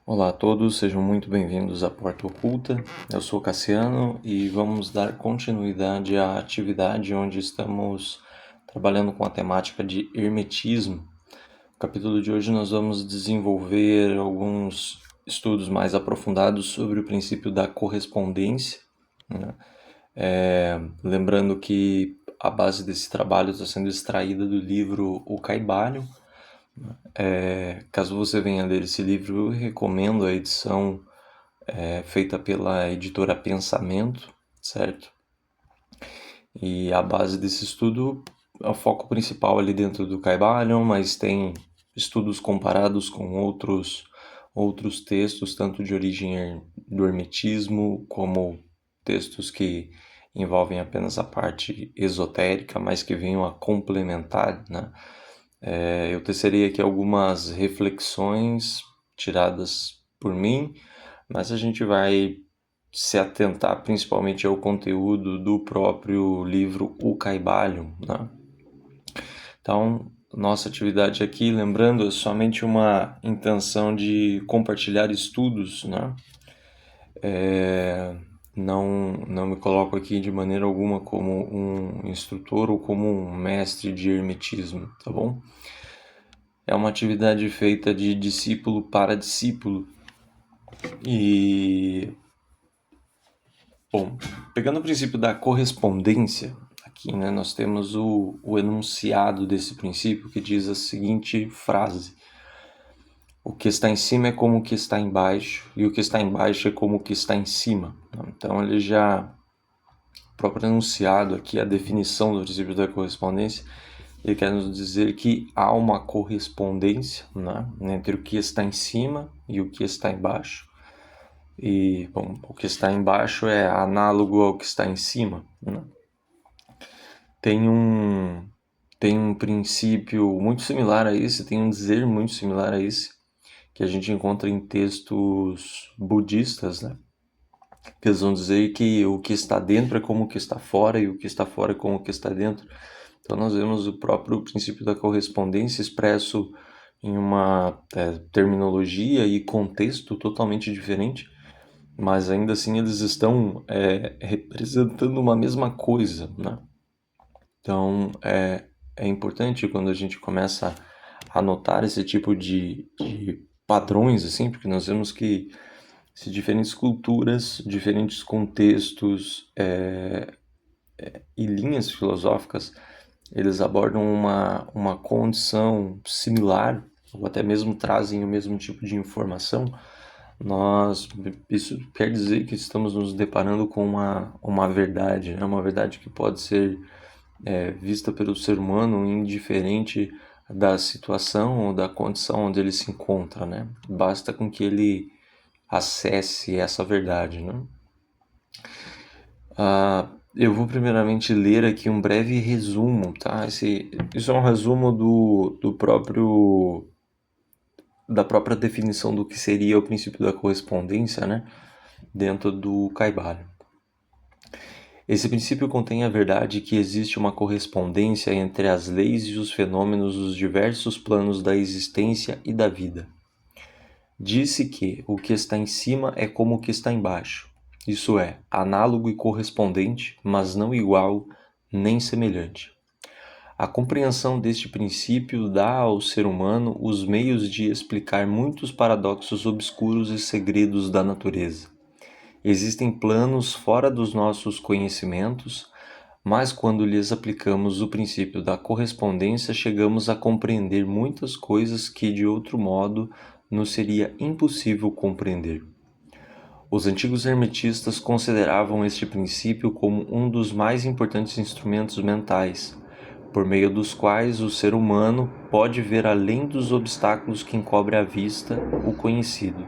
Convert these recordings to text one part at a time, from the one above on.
Olá a todos, sejam muito bem-vindos à Porta Oculta. Eu sou Cassiano e vamos dar continuidade à atividade onde estamos trabalhando com a temática de hermetismo. No capítulo de hoje nós vamos desenvolver alguns estudos mais aprofundados sobre o princípio da correspondência, né? Lembrando que a base desse trabalho está sendo extraída do livro O Caibalho. Caso você venha ler esse livro, eu recomendo a edição feita pela editora Pensamento, certo? E a base desse estudo é o foco principal ali dentro do Kybalion, mas tem estudos comparados com outros textos, tanto de origem do hermetismo, como textos que envolvem apenas a parte esotérica, mas que venham a complementar, né? Eu tecerei aqui algumas reflexões tiradas por mim, mas a gente vai se atentar principalmente ao conteúdo do próprio livro O Caibalho, né? Então, nossa atividade aqui, lembrando, é somente uma intenção de compartilhar estudos, né? Não me coloco aqui de maneira alguma como um instrutor ou como um mestre de hermetismo, tá bom? É uma atividade feita de discípulo para discípulo. E, bom, pegando o princípio da correspondência, aqui, né, nós temos o enunciado desse princípio que diz a seguinte frase: o que está em cima é como o que está embaixo, e o que está embaixo é como o que está em cima. Então, o próprio enunciado aqui, a definição do princípio da correspondência, ele quer nos dizer que há uma correspondência, né, entre o que está em cima e o que está embaixo. E, bom, o que está embaixo é análogo ao que está em cima, né? Tem um princípio muito similar a esse, tem um dizer muito similar a esse, que a gente encontra em textos budistas, né? Que eles vão dizer que o que está dentro é como o que está fora e o que está fora é como o que está dentro. Então nós vemos o próprio princípio da correspondência expresso em uma terminologia e contexto totalmente diferente, mas ainda assim eles estão representando uma mesma coisa, né? Então é importante quando a gente começa a notar esse tipo de padrões, assim, porque nós vemos que se diferentes culturas, diferentes contextos e linhas filosóficas, eles abordam uma condição similar, ou até mesmo trazem o mesmo tipo de informação, isso quer dizer que estamos nos deparando com uma verdade, né? Uma verdade que pode ser vista pelo ser humano indiferente da situação ou da condição onde ele se encontra, né? Basta com que ele acesse essa verdade, né? Eu vou primeiramente ler aqui um breve resumo, tá? Isso é um resumo da própria definição do que seria o princípio da correspondência, né? Dentro do Kybalion. Esse princípio contém a verdade que existe uma correspondência entre as leis e os fenômenos dos diversos planos da existência e da vida. Disse que o que está em cima é como o que está embaixo, isso é, análogo e correspondente, mas não igual nem semelhante. A compreensão deste princípio dá ao ser humano os meios de explicar muitos paradoxos obscuros e segredos da natureza. Existem planos fora dos nossos conhecimentos, mas quando lhes aplicamos o princípio da correspondência, chegamos a compreender muitas coisas que de outro modo nos seria impossível compreender. Os antigos hermetistas consideravam este princípio como um dos mais importantes instrumentos mentais, por meio dos quais o ser humano pode ver além dos obstáculos que encobre à vista o conhecido.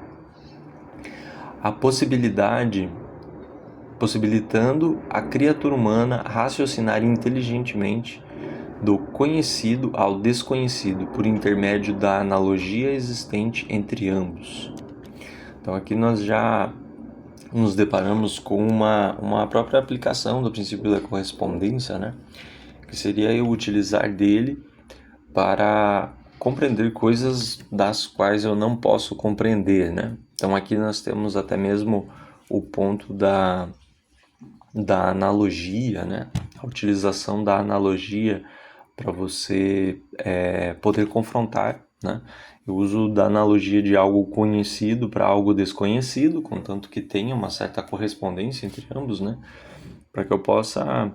A possibilitando a criatura humana raciocinar inteligentemente do conhecido ao desconhecido por intermédio da analogia existente entre ambos. Então aqui nós já nos deparamos com uma própria aplicação do princípio da correspondência, né? Que seria eu utilizar dele para compreender coisas das quais eu não posso compreender, né? Então aqui nós temos até mesmo o ponto da analogia, né? A utilização da analogia para você poder confrontar, né? Eu uso da analogia de algo conhecido para algo desconhecido, contanto que tenha uma certa correspondência entre ambos, né? Para que eu possa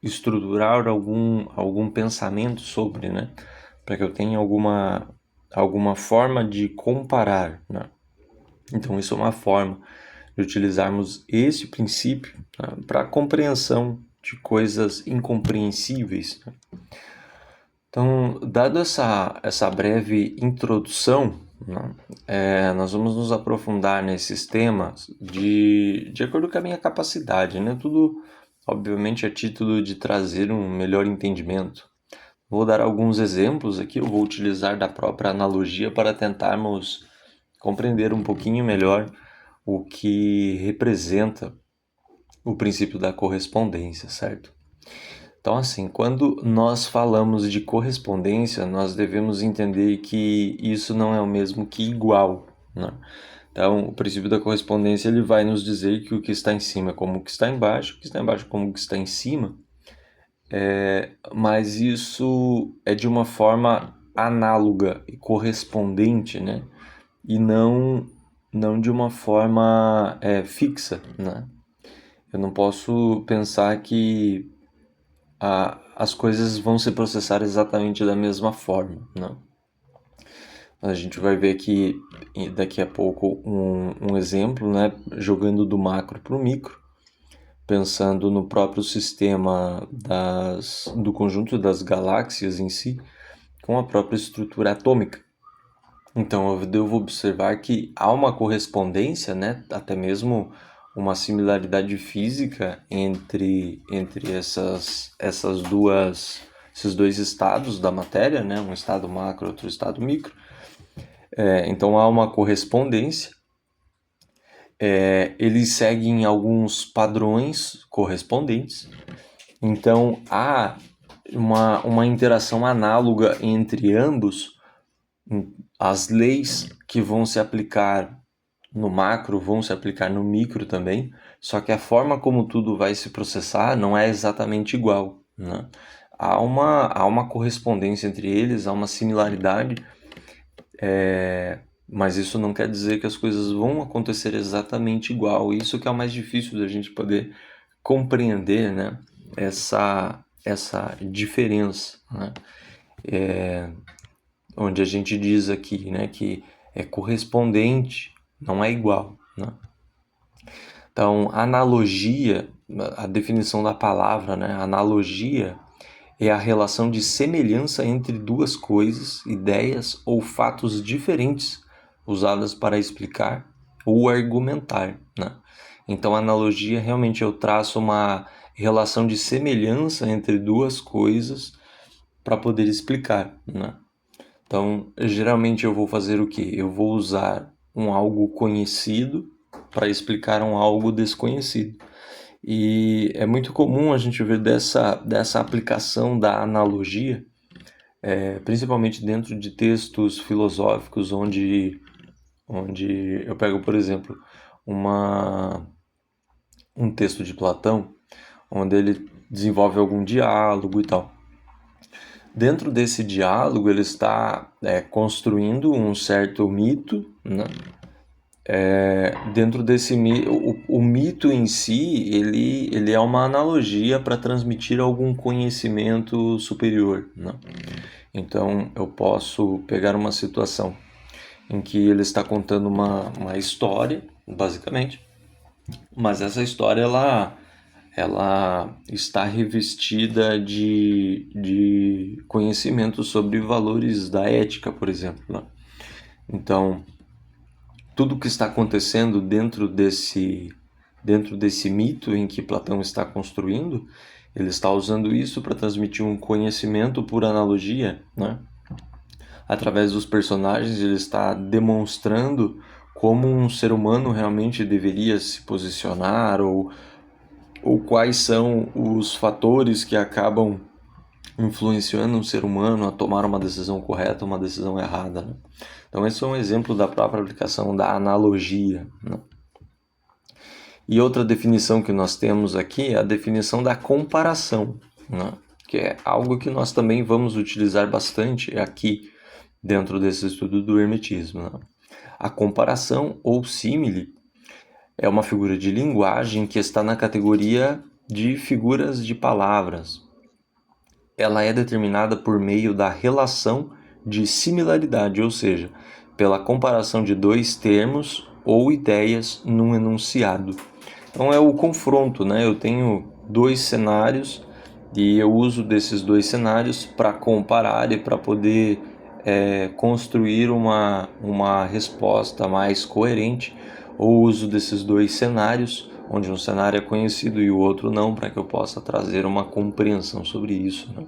estruturar algum pensamento sobre, né? Para que eu tenha alguma forma de comparar, né? Então isso é uma forma de utilizarmos esse princípio, né, para a compreensão de coisas incompreensíveis, né? Então, dado essa breve introdução, né, nós vamos nos aprofundar nesses temas de acordo com a minha capacidade, né? Tudo, obviamente, a título de trazer um melhor entendimento. Vou dar alguns exemplos aqui, eu vou utilizar da própria analogia para tentarmos compreender um pouquinho melhor o que representa o princípio da correspondência, certo? Então, assim, quando nós falamos de correspondência, nós devemos entender que isso não é o mesmo que igual, né? Então, o princípio da correspondência ele vai nos dizer que o que está em cima é como o que está embaixo, o que está embaixo é como o que está em cima, mas isso é de uma forma análoga e correspondente, né? E não de uma forma fixa, né? Eu não posso pensar que as coisas vão ser processadas exatamente da mesma forma, né? A gente vai ver aqui daqui a pouco um exemplo, né? Jogando do macro para o micro, pensando no próprio sistema do conjunto das galáxias em si, com a própria estrutura atômica. Então eu devo observar que há uma correspondência, né? Até mesmo uma similaridade física entre esses dois estados da matéria, né? Um estado macro, outro estado micro. Então há uma correspondência. Eles seguem alguns padrões correspondentes. Então há uma interação análoga entre ambos. As leis que vão se aplicar no macro vão se aplicar no micro também, só que a forma como tudo vai se processar não é exatamente igual, né? Há uma correspondência entre eles, há uma similaridade, mas isso não quer dizer que as coisas vão acontecer exatamente igual. Isso que é o mais difícil da gente poder compreender, né? Essa diferença, né? Onde a gente diz aqui, né, que é correspondente, não é igual, né? Então, analogia, a definição da palavra, né, analogia é a relação de semelhança entre duas coisas, ideias ou fatos diferentes usadas para explicar ou argumentar, né? Então, analogia realmente eu traço uma relação de semelhança entre duas coisas para poder explicar, né? Então, geralmente eu vou fazer o quê? Eu vou usar um algo conhecido para explicar um algo desconhecido. E é muito comum a gente ver dessa aplicação da analogia, principalmente dentro de textos filosóficos, onde eu pego, por exemplo, um texto de Platão, onde ele desenvolve algum diálogo e tal. Dentro desse diálogo, ele está construindo um certo mito, né? Dentro desse o mito em si, ele é uma analogia para transmitir algum conhecimento superior, né? Então, eu posso pegar uma situação em que ele está contando uma história, basicamente, mas essa história ela está revestida de conhecimento sobre valores da ética, por exemplo, né? Então, tudo que está acontecendo dentro desse mito em que Platão está construindo, ele está usando isso para transmitir um conhecimento por analogia, né? Através dos personagens, ele está demonstrando como um ser humano realmente deveria se posicionar ou quais são os fatores que acabam influenciando um ser humano a tomar uma decisão correta ou uma decisão errada, né? Então esse é um exemplo da própria aplicação da analogia, né? E outra definição que nós temos aqui é a definição da comparação, né? Que é algo que nós também vamos utilizar bastante aqui dentro desse estudo do hermetismo, né? A comparação ou símile é uma figura de linguagem que está na categoria de figuras de palavras. Ela é determinada por meio da relação de similaridade, ou seja, pela comparação de dois termos ou ideias num enunciado. Então é o confronto, né? Eu tenho dois cenários e eu uso desses dois cenários para comparar e para poder construir uma resposta mais coerente, ou uso desses dois cenários, onde um cenário é conhecido e o outro não, para que eu possa trazer uma compreensão sobre isso, né?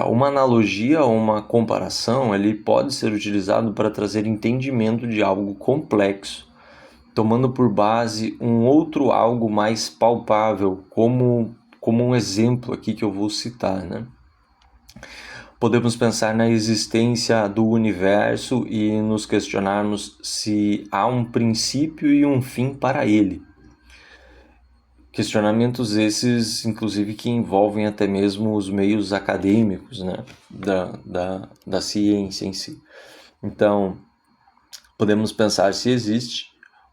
Uma analogia ou uma comparação, ele pode ser utilizado para trazer entendimento de algo complexo, tomando por base um outro algo mais palpável, como um exemplo aqui que eu vou citar, né? Podemos pensar na existência do universo e nos questionarmos se há um princípio e um fim para ele. Questionamentos esses, inclusive, que envolvem até mesmo os meios acadêmicos, né? da ciência em si. Então, podemos pensar se existe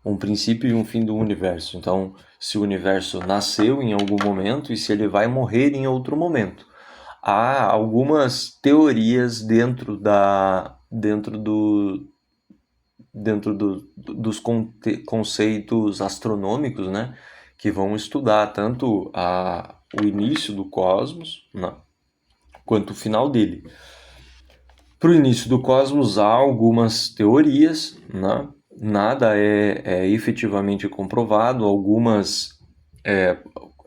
um princípio e um fim do universo. Então, se o universo nasceu em algum momento e se ele vai morrer em outro momento. Há algumas teorias dentro dos conceitos astronômicos, né, que vão estudar tanto o início do cosmos, né, quanto o final dele. Para o início do cosmos há algumas teorias, né? Nada é efetivamente comprovado. Algumas,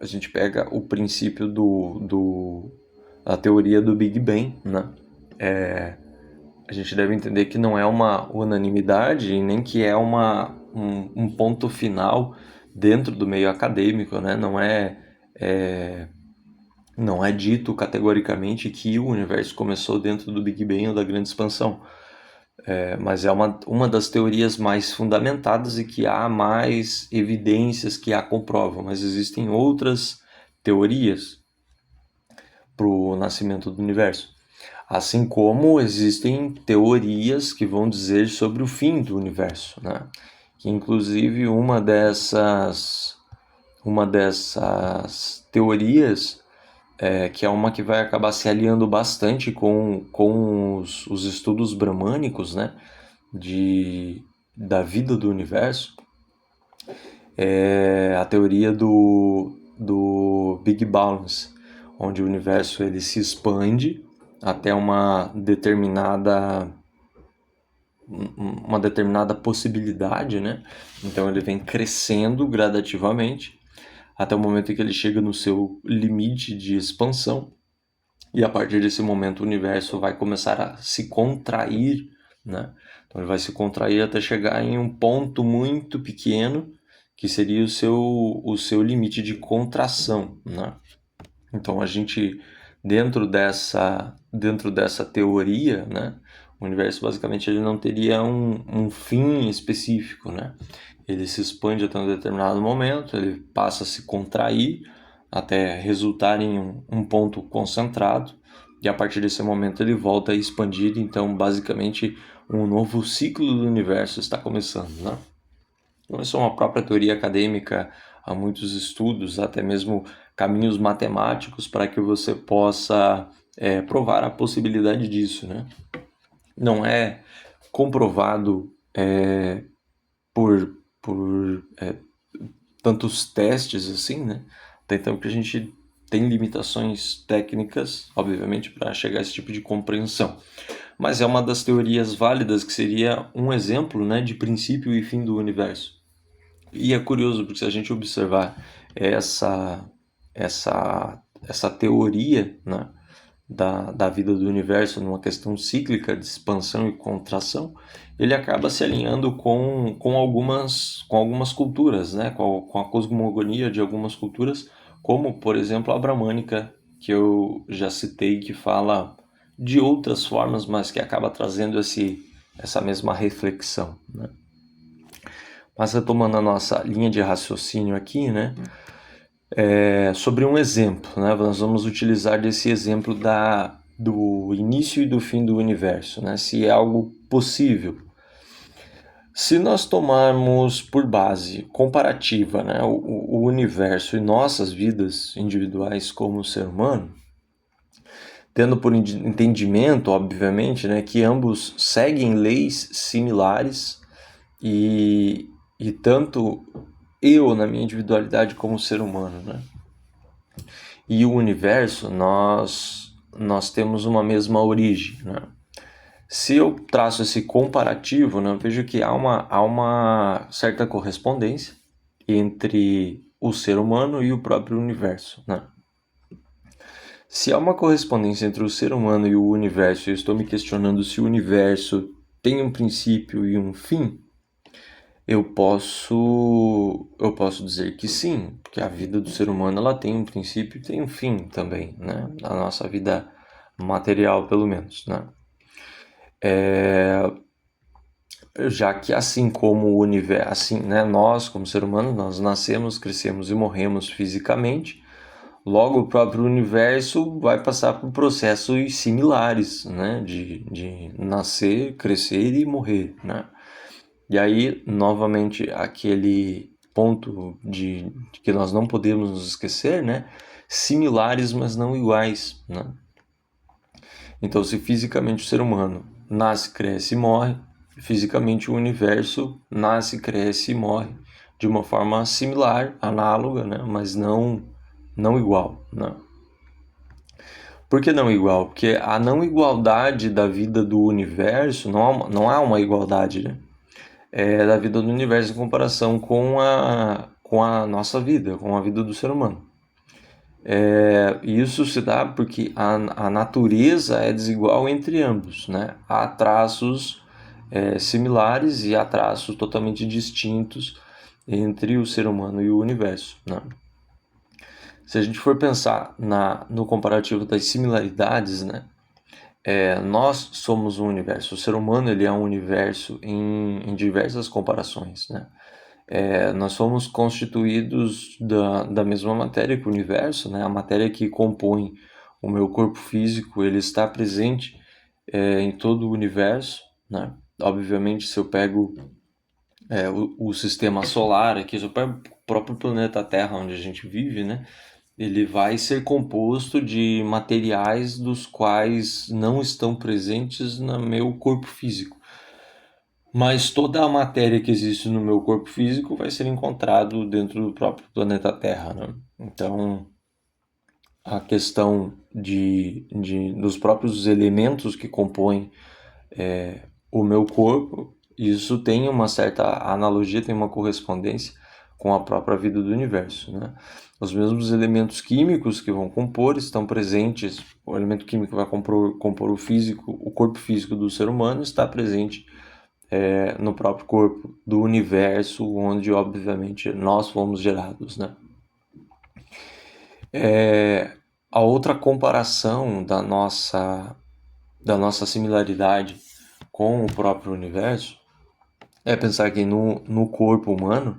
a gente pega o princípio da teoria do Big Bang, né? A gente deve entender que não é uma unanimidade, nem que é um ponto final dentro do meio acadêmico, né? Não é dito categoricamente que o universo começou dentro do Big Bang ou da Grande Expansão, mas é uma das teorias mais fundamentadas e que há mais evidências que a comprovam. Mas existem outras teorias para o nascimento do universo. Assim como existem teorias que vão dizer sobre o fim do universo, né? Que inclusive uma dessas teorias que é uma que vai acabar se aliando bastante com os estudos bramânicos, né? Da vida do universo, é a teoria do Big Bounce, onde o universo ele se expande até uma determinada possibilidade, né? Então ele vem crescendo gradativamente até o momento em que ele chega no seu limite de expansão, e a partir desse momento o universo vai começar a se contrair, né? Então ele vai se contrair até chegar em um ponto muito pequeno, que seria o seu limite de contração, né? Então a gente, dentro dessa teoria, né, o universo basicamente ele não teria um fim específico, né? Ele se expande até um determinado momento, ele passa a se contrair até resultar em um ponto concentrado, e a partir desse momento ele volta a expandir. Então basicamente um novo ciclo do universo está começando, né? Então isso é uma própria teoria acadêmica, há muitos estudos, até mesmo caminhos matemáticos para que você possa provar a possibilidade disso, né? Não é comprovado por tantos testes assim, né? Então que a gente tem limitações técnicas, obviamente, para chegar a esse tipo de compreensão. Mas é uma das teorias válidas, que seria um exemplo, né, de princípio e fim do universo. E é curioso, porque se a gente observar essa teoria, né, da vida do universo numa questão cíclica de expansão e contração, ele acaba se alinhando com algumas culturas, né, com a cosmogonia de algumas culturas, como, por exemplo, a bramânica, que eu já citei, que fala de outras formas, mas que acaba trazendo essa mesma reflexão, né? Mas retomando a nossa linha de raciocínio aqui, né? Sobre um exemplo, né? Nós vamos utilizar desse exemplo do início e do fim do universo, né? Se é algo possível. Se nós tomarmos por base comparativa, né, o universo e nossas vidas individuais como ser humano, tendo por entendimento, obviamente, né, que ambos seguem leis similares e tanto eu na minha individualidade como ser humano, né, e o universo, nós temos uma mesma origem, né? Se eu traço esse comparativo, né, eu vejo que há uma certa correspondência entre o ser humano e o próprio universo, né? Se há uma correspondência entre o ser humano e o universo, e eu estou me questionando se o universo tem um princípio e um fim, eu posso dizer que sim, porque a vida do ser humano ela tem um princípio e tem um fim também, né? A nossa vida material, pelo menos, né? Já que assim como o universo, assim, né, nós como ser humano, nós nascemos, crescemos e morremos fisicamente, logo o próprio universo vai passar por processos similares, né, de nascer, crescer e morrer, né? E aí, novamente, aquele ponto de que nós não podemos nos esquecer, né? Similares, mas não iguais, né? Então, se fisicamente o ser humano nasce, cresce e morre, fisicamente o universo nasce, cresce e morre de uma forma similar, análoga, né? Mas não igual, né? Por que não igual? Porque a não igualdade da vida do universo não há uma igualdade, né? Da vida do universo em comparação com a nossa vida, com a vida do ser humano. Isso se dá porque a natureza é desigual entre ambos, né? Há traços similares e há traços totalmente distintos entre o ser humano e o universo, né? Se a gente for pensar no comparativo das similaridades, né? Nós somos um universo. O ser humano ele é um universo em diversas comparações, né? Nós somos constituídos da mesma matéria que o universo, né? A matéria que compõe o meu corpo físico, ele está presente em todo o universo, né? Obviamente, se eu pego o sistema solar aqui, se eu pego o próprio planeta Terra, onde a gente vive, né? Ele vai ser composto de materiais dos quais não estão presentes no meu corpo físico. Mas toda a matéria que existe no meu corpo físico vai ser encontrado dentro do próprio planeta Terra, né? Então, a questão dos próprios elementos que compõem o meu corpo, isso tem uma certa analogia, tem uma correspondência com a própria vida do universo, né? Os mesmos elementos químicos que vão compor estão presentes, o elemento químico que vai compor o físico, o corpo físico do ser humano está presente no próprio corpo do universo, onde obviamente nós fomos gerados, né? A outra comparação da nossa similaridade com o próprio universo é pensar que no corpo humano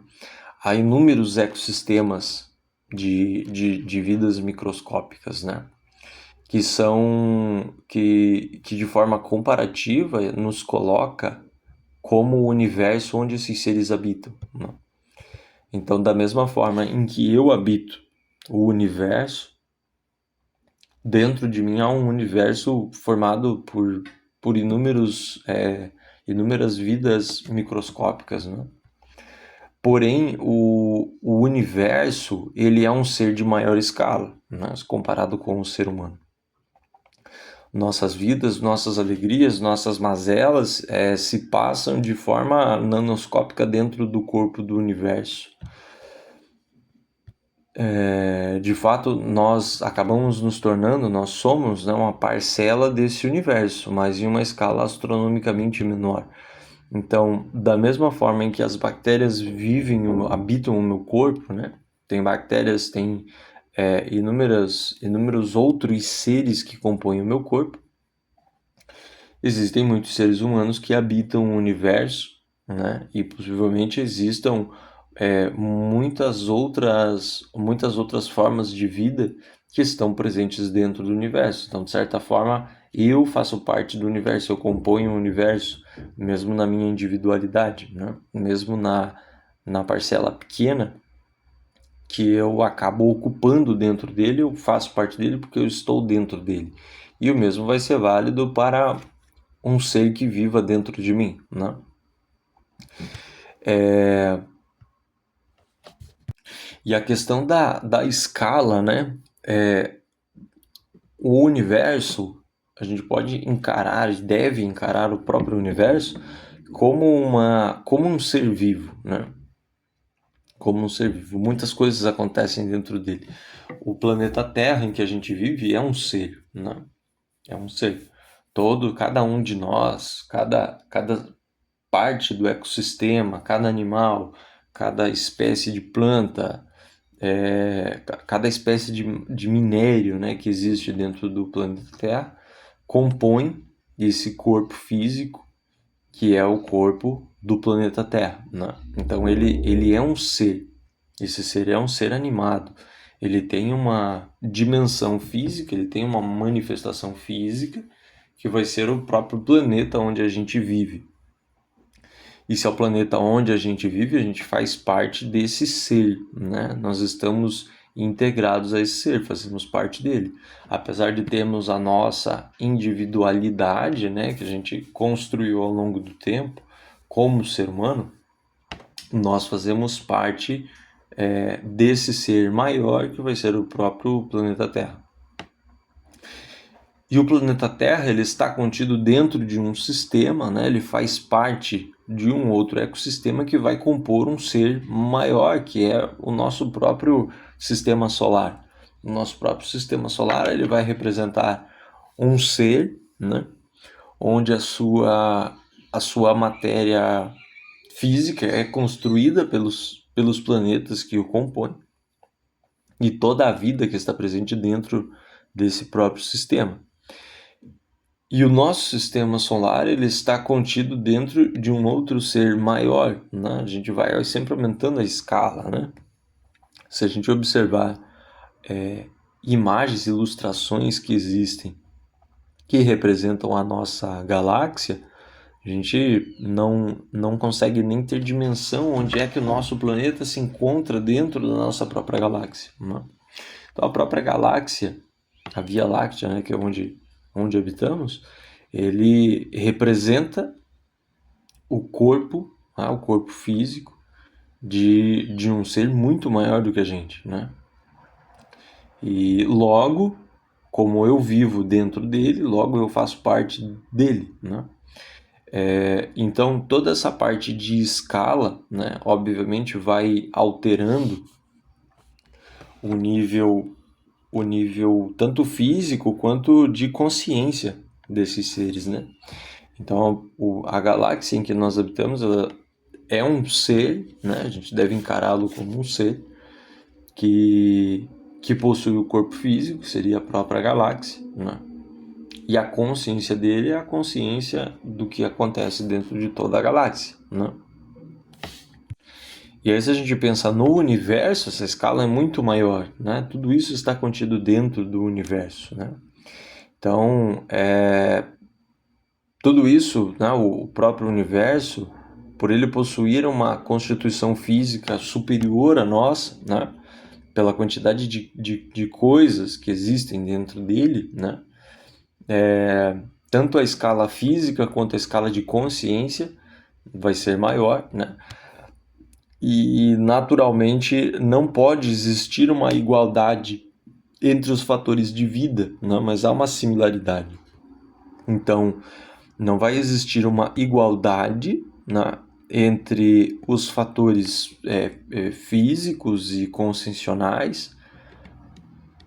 há inúmeros ecossistemas de vidas microscópicas, né? Que de forma comparativa nos coloca como o universo onde esses seres habitam, né? Então, da mesma forma em que eu habito o universo, dentro de mim há um universo formado por inúmeras vidas microscópicas, né? Porém, o universo ele é um ser de maior escala, né, comparado com o ser humano. Nossas vidas, nossas alegrias, nossas mazelas se passam de forma nanoscópica dentro do corpo do universo. De fato, nós acabamos nos tornando, nós somos, né, uma parcela desse universo, mas em uma escala astronomicamente menor. Então, da mesma forma em que as bactérias habitam o meu corpo, né? Tem bactérias, tem inúmeros outros seres que compõem o meu corpo. existem muitos seres humanos que habitam o universo, né? E possivelmente existam muitas outras formas de vida que estão presentes dentro do universo. Então, de certa forma, eu faço parte do universo, eu componho o universo, mesmo na minha individualidade, né? Mesmo na parcela pequena que eu acabo ocupando dentro dele, eu faço parte dele porque eu estou dentro dele. E o mesmo vai ser válido para um ser que viva dentro de mim, né? E a questão da escala, né? O universo, a gente pode encarar, deve encarar o próprio universo como um ser vivo, né? Como um ser vivo. Muitas coisas acontecem dentro dele. O planeta Terra em que a gente vive é um ser, né? É um ser. Cada um de nós, cada parte do ecossistema, cada animal, cada espécie de planta, cada espécie de minério, né, que existe dentro do planeta Terra, compõe esse corpo físico que é o corpo do planeta Terra, né? Então ele é um ser, esse ser é um ser animado, ele tem uma dimensão física, ele tem uma manifestação física que vai ser o próprio planeta onde a gente vive. E se é o planeta onde a gente vive, a gente faz parte desse ser, né? Nós estamos integrados a esse ser, fazemos parte dele. Apesar de termos a nossa individualidade, né, que a gente construiu ao longo do tempo, como ser humano, nós fazemos parte desse ser maior que vai ser o próprio planeta Terra. E o planeta Terra ele está contido dentro de um sistema, né? Ele faz parte de um outro ecossistema que vai compor um ser maior, que é o nosso próprio sistema solar. O nosso próprio sistema solar ele vai representar um ser, né? Onde a sua matéria física é construída pelos planetas que o compõem e toda a vida que está presente dentro desse próprio sistema. E o nosso sistema solar ele está contido dentro de um outro ser maior, né? A gente vai sempre aumentando a escala, né? Se a gente observar imagens, ilustrações que existem que representam a nossa galáxia, a gente não consegue nem ter dimensão onde é que o nosso planeta se encontra dentro da nossa própria galáxia, né? Então a própria galáxia, a Via Láctea, né, que é onde habitamos, ele representa o corpo físico de um ser muito maior do que a gente, né? E logo, como eu vivo dentro dele, logo eu faço parte dele, né? Então toda essa parte de escala, né, obviamente vai alterando o nível tanto físico quanto de consciência desses seres, né? Então, a galáxia em que nós habitamos, ela é um ser, né? A gente deve encará-lo como um ser que possui o corpo físico, que seria a própria galáxia, né? E a consciência dele é a consciência do que acontece dentro de toda a galáxia, né? E aí, se a gente pensar no universo, essa escala é muito maior, né? Tudo isso está contido dentro do universo, né? Então, tudo isso, né, o próprio universo, por ele possuir uma constituição física superior à nossa, né, pela quantidade de coisas que existem dentro dele, né, tanto a escala física quanto a escala de consciência vai ser maior, né, e naturalmente não pode existir uma igualdade entre os fatores de vida, né, mas há uma similaridade. Então, não vai existir uma igualdade, né, entre os fatores físicos e conscienciais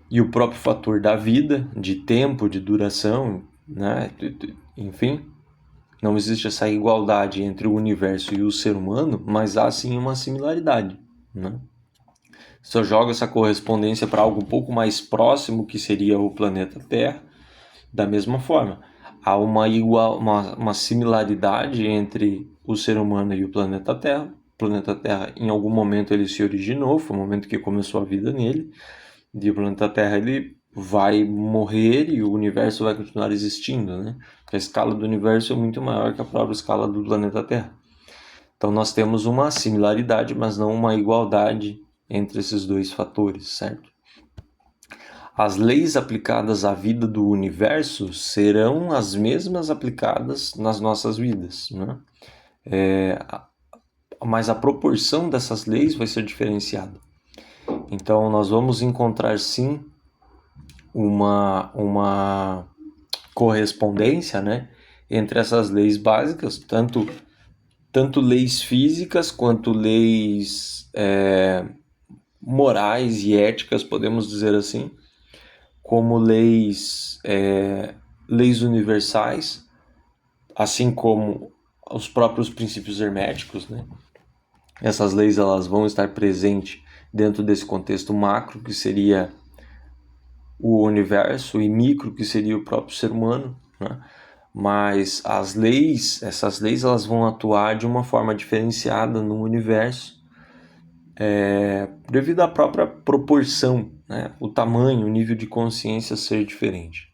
e o próprio fator da vida, de tempo, de duração, né, enfim. Não existe essa igualdade entre o universo e o ser humano, mas há sim uma similaridade, né? Se eu jogo essa correspondência para algo um pouco mais próximo, que seria o planeta Terra, da mesma forma. há uma similaridade entre o ser humano e o planeta Terra. O planeta Terra, em algum momento, ele se originou, foi o momento que começou a vida nele. E o planeta Terra, ele vai morrer e o universo vai continuar existindo, né? Porque a escala do universo é muito maior que a própria escala do planeta Terra. Então nós temos uma similaridade, mas não uma igualdade entre esses dois fatores, certo? As leis aplicadas à vida do universo serão as mesmas aplicadas nas nossas vidas, né? Mas a proporção dessas leis vai ser diferenciada. Então nós vamos encontrar sim uma correspondência, né, entre essas leis básicas, tanto leis físicas quanto leis morais e éticas, podemos dizer assim, como leis universais, assim como os próprios princípios herméticos, né? Essas leis elas vão estar presentes dentro desse contexto macro, que seria o universo, e micro, que seria o próprio ser humano, né? Mas essas leis elas vão atuar de uma forma diferenciada no universo, devido à própria proporção, né? O tamanho, o nível de consciência ser diferente.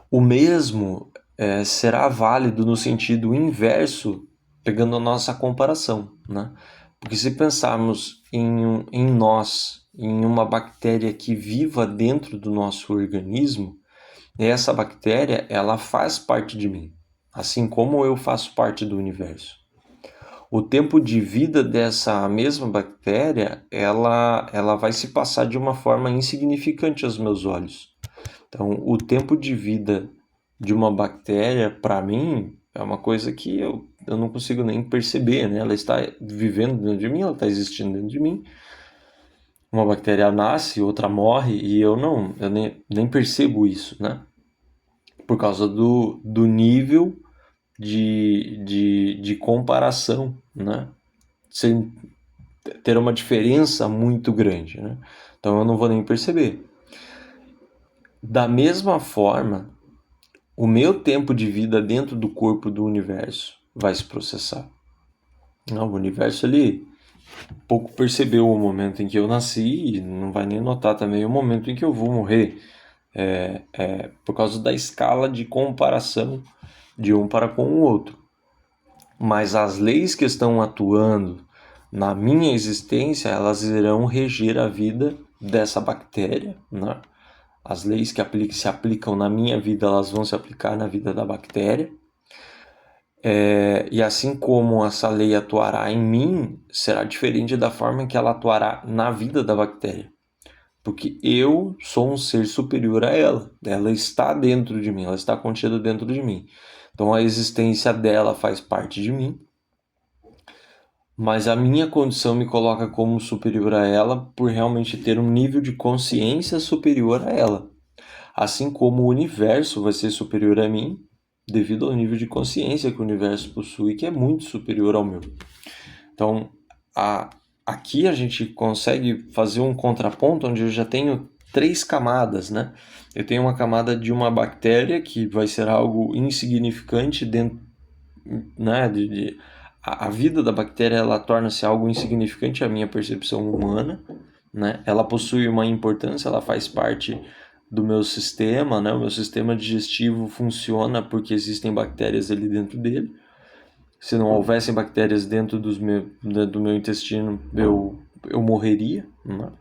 O mesmo será válido no sentido inverso, pegando a nossa comparação, né? Porque se pensarmos em nós, em uma bactéria que viva dentro do nosso organismo, essa bactéria ela faz parte de mim, assim como eu faço parte do universo. O tempo de vida dessa mesma bactéria, ela vai se passar de uma forma insignificante aos meus olhos. Então, o tempo de vida de uma bactéria, para mim, é uma coisa que eu não consigo nem perceber, né? Ela está vivendo dentro de mim, ela está existindo dentro de mim. Uma bactéria nasce, outra morre, e eu nem percebo isso, né? Por causa do nível de comparação, né? Sem ter uma diferença muito grande, né? Então eu não vou nem perceber. Da mesma forma, o meu tempo de vida dentro do corpo do universo vai se processar. O universo ele pouco percebeu o momento em que eu nasci e não vai nem notar também o momento em que eu vou morrer. Por causa da escala de comparação de um para com o outro. Mas as leis que estão atuando na minha existência, elas irão reger a vida dessa bactéria, né? As leis que se aplicam na minha vida, elas vão se aplicar na vida da bactéria. E assim como essa lei atuará em mim, será diferente da forma que ela atuará na vida da bactéria. Porque eu sou um ser superior a ela. Ela está dentro de mim, ela está contida dentro de mim. Então a existência dela faz parte de mim, mas a minha condição me coloca como superior a ela por realmente ter um nível de consciência superior a ela. Assim como o universo vai ser superior a mim, devido ao nível de consciência que o universo possui, que é muito superior ao meu. Então, aqui a gente consegue fazer um contraponto onde eu já tenho 3 camadas, né? Eu tenho uma camada de uma bactéria que vai ser algo insignificante dentro, né? A vida da bactéria ela torna-se algo insignificante à minha percepção humana, né? Ela possui uma importância, ela faz parte do meu sistema, né? O meu sistema digestivo funciona porque existem bactérias ali dentro dele. Se não houvessem bactérias dentro do meu intestino, eu morreria, né?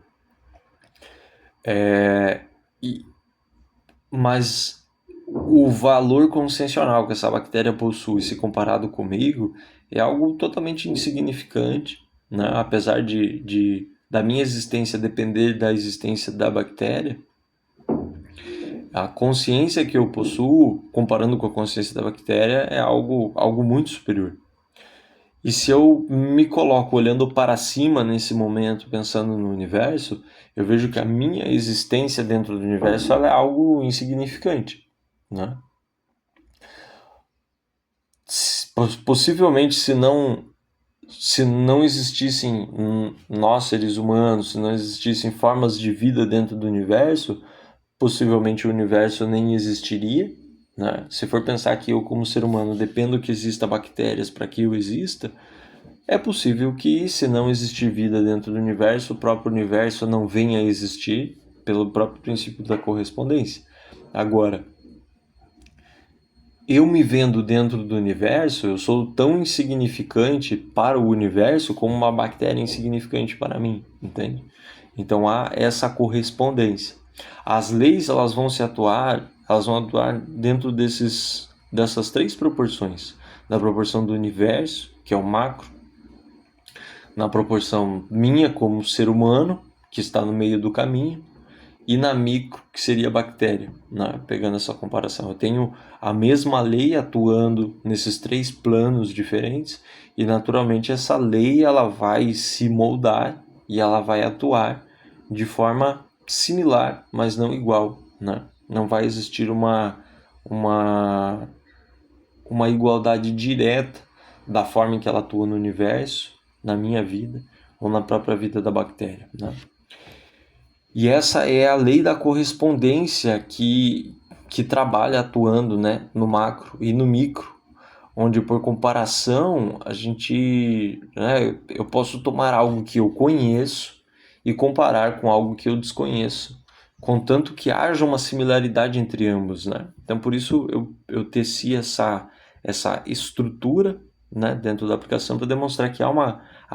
Mas o valor consciencial que essa bactéria possui, se comparado comigo, é algo totalmente insignificante, né? Apesar da minha existência depender da existência da bactéria, a consciência que eu possuo, comparando com a consciência da bactéria, é algo muito superior. E se eu me coloco olhando para cima nesse momento, pensando no universo, eu vejo que a minha existência dentro do universo ela é algo insignificante, né? Possivelmente, se não existissem nós seres humanos, se não existissem formas de vida dentro do universo, possivelmente o universo nem existiria, né? Se for pensar que eu, como ser humano, dependo que exista bactérias para que eu exista, é possível que, se não existir vida dentro do universo, o próprio universo não venha a existir pelo próprio princípio da correspondência. Agora, eu me vendo dentro do universo, eu sou tão insignificante para o universo como uma bactéria insignificante para mim, entende? Então há essa correspondência. As leis elas vão atuar dentro dessas três proporções: na proporção do universo, que é o macro, na proporção minha como ser humano, que está no meio do caminho, e na micro, que seria a bactéria, né? Pegando essa comparação. Eu tenho a mesma lei atuando nesses três planos diferentes e, naturalmente, essa lei ela vai se moldar e ela vai atuar de forma similar, mas não igual, né? Não vai existir uma, uma igualdade direta da forma em que ela atua no universo, na minha vida ou na própria vida da bactéria, né? E essa é a lei da correspondência que trabalha atuando, né, no macro e no micro, onde por comparação a gente, né, eu posso tomar algo que eu conheço e comparar com algo que eu desconheço, contanto que haja uma similaridade entre ambos, né? Então por isso eu teci essa estrutura, né, dentro da aplicação para demonstrar que há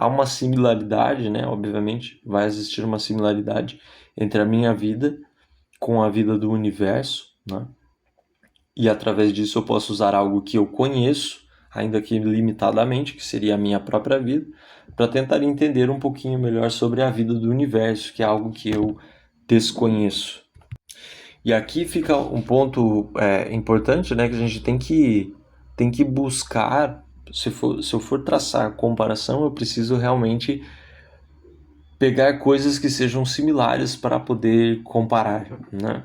uma similaridade, né? Obviamente vai existir uma similaridade entre a minha vida com a vida do universo, né? E através disso eu posso usar algo que eu conheço, ainda que limitadamente, que seria a minha própria vida, para tentar entender um pouquinho melhor sobre a vida do universo, que é algo que eu desconheço. E aqui fica um ponto importante, né, que a gente tem que buscar, se eu for traçar comparação, eu preciso realmente pegar coisas que sejam similares para poder comparar, né?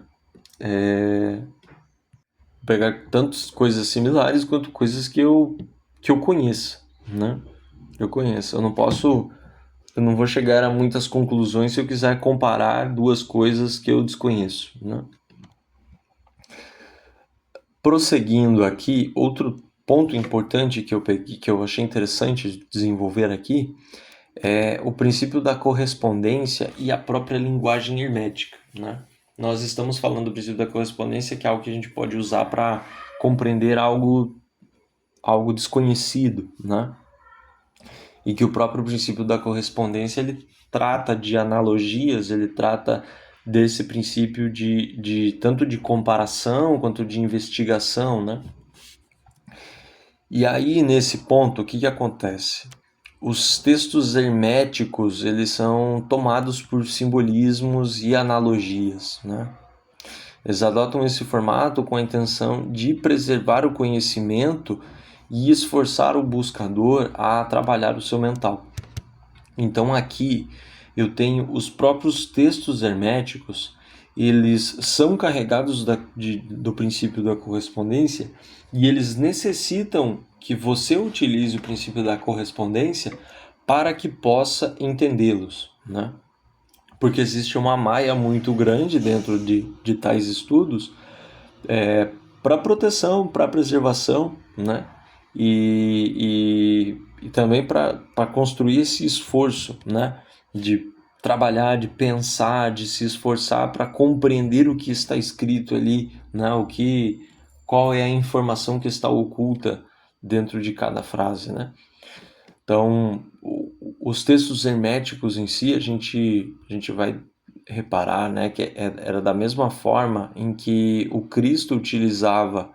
Pegar tantas coisas similares quanto coisas que eu conheça, né? Eu conheço. Eu não vou chegar a muitas conclusões se eu quiser comparar duas coisas que eu desconheço, né? Prosseguindo aqui, outro ponto importante que eu peguei, que eu achei interessante desenvolver aqui, é o princípio da correspondência e a própria linguagem hermética, né? Nós estamos falando do princípio da correspondência, que é algo que a gente pode usar para compreender algo desconhecido, né? E que o próprio princípio da correspondência ele trata de analogias, ele trata desse princípio de tanto de comparação quanto de investigação, né? E aí, nesse ponto, o que acontece? Os textos herméticos, eles são tomados por simbolismos e analogias, né? Eles adotam esse formato com a intenção de preservar o conhecimento e esforçar o buscador a trabalhar o seu mental. Então aqui eu tenho os próprios textos herméticos, eles são carregados do princípio da correspondência e eles necessitam que você utilize o princípio da correspondência para que possa entendê-los, né? Porque existe uma maia muito grande dentro de tais estudos para proteção, para preservação, né? E também para construir esse esforço, né? De trabalhar, de pensar, de se esforçar para compreender o que está escrito ali, né? Qual é a informação que está oculta dentro de cada frase, né? Então, os textos herméticos em si, a gente vai reparar, né, que era da mesma forma em que o Cristo utilizava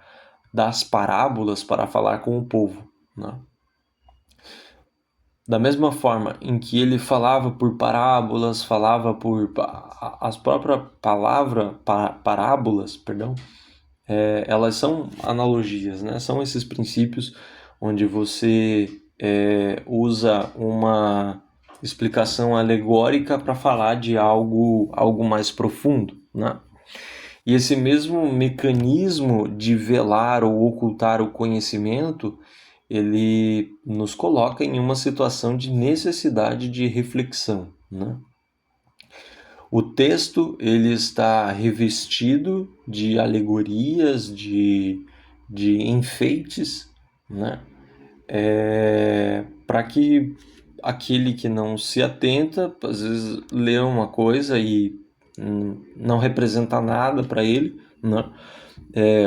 das parábolas para falar com o povo, né? Da mesma forma em que ele falava por parábolas, falava por as próprias parábolas, perdão, elas são analogias, né? São esses princípios onde você usa uma explicação alegórica para falar de algo mais profundo, né? E esse mesmo mecanismo de velar ou ocultar o conhecimento, ele nos coloca em uma situação de necessidade de reflexão, né? O texto ele está revestido de alegorias, de enfeites, né? Para que aquele que não se atenta, às vezes lê uma coisa e não representa nada para ele, né?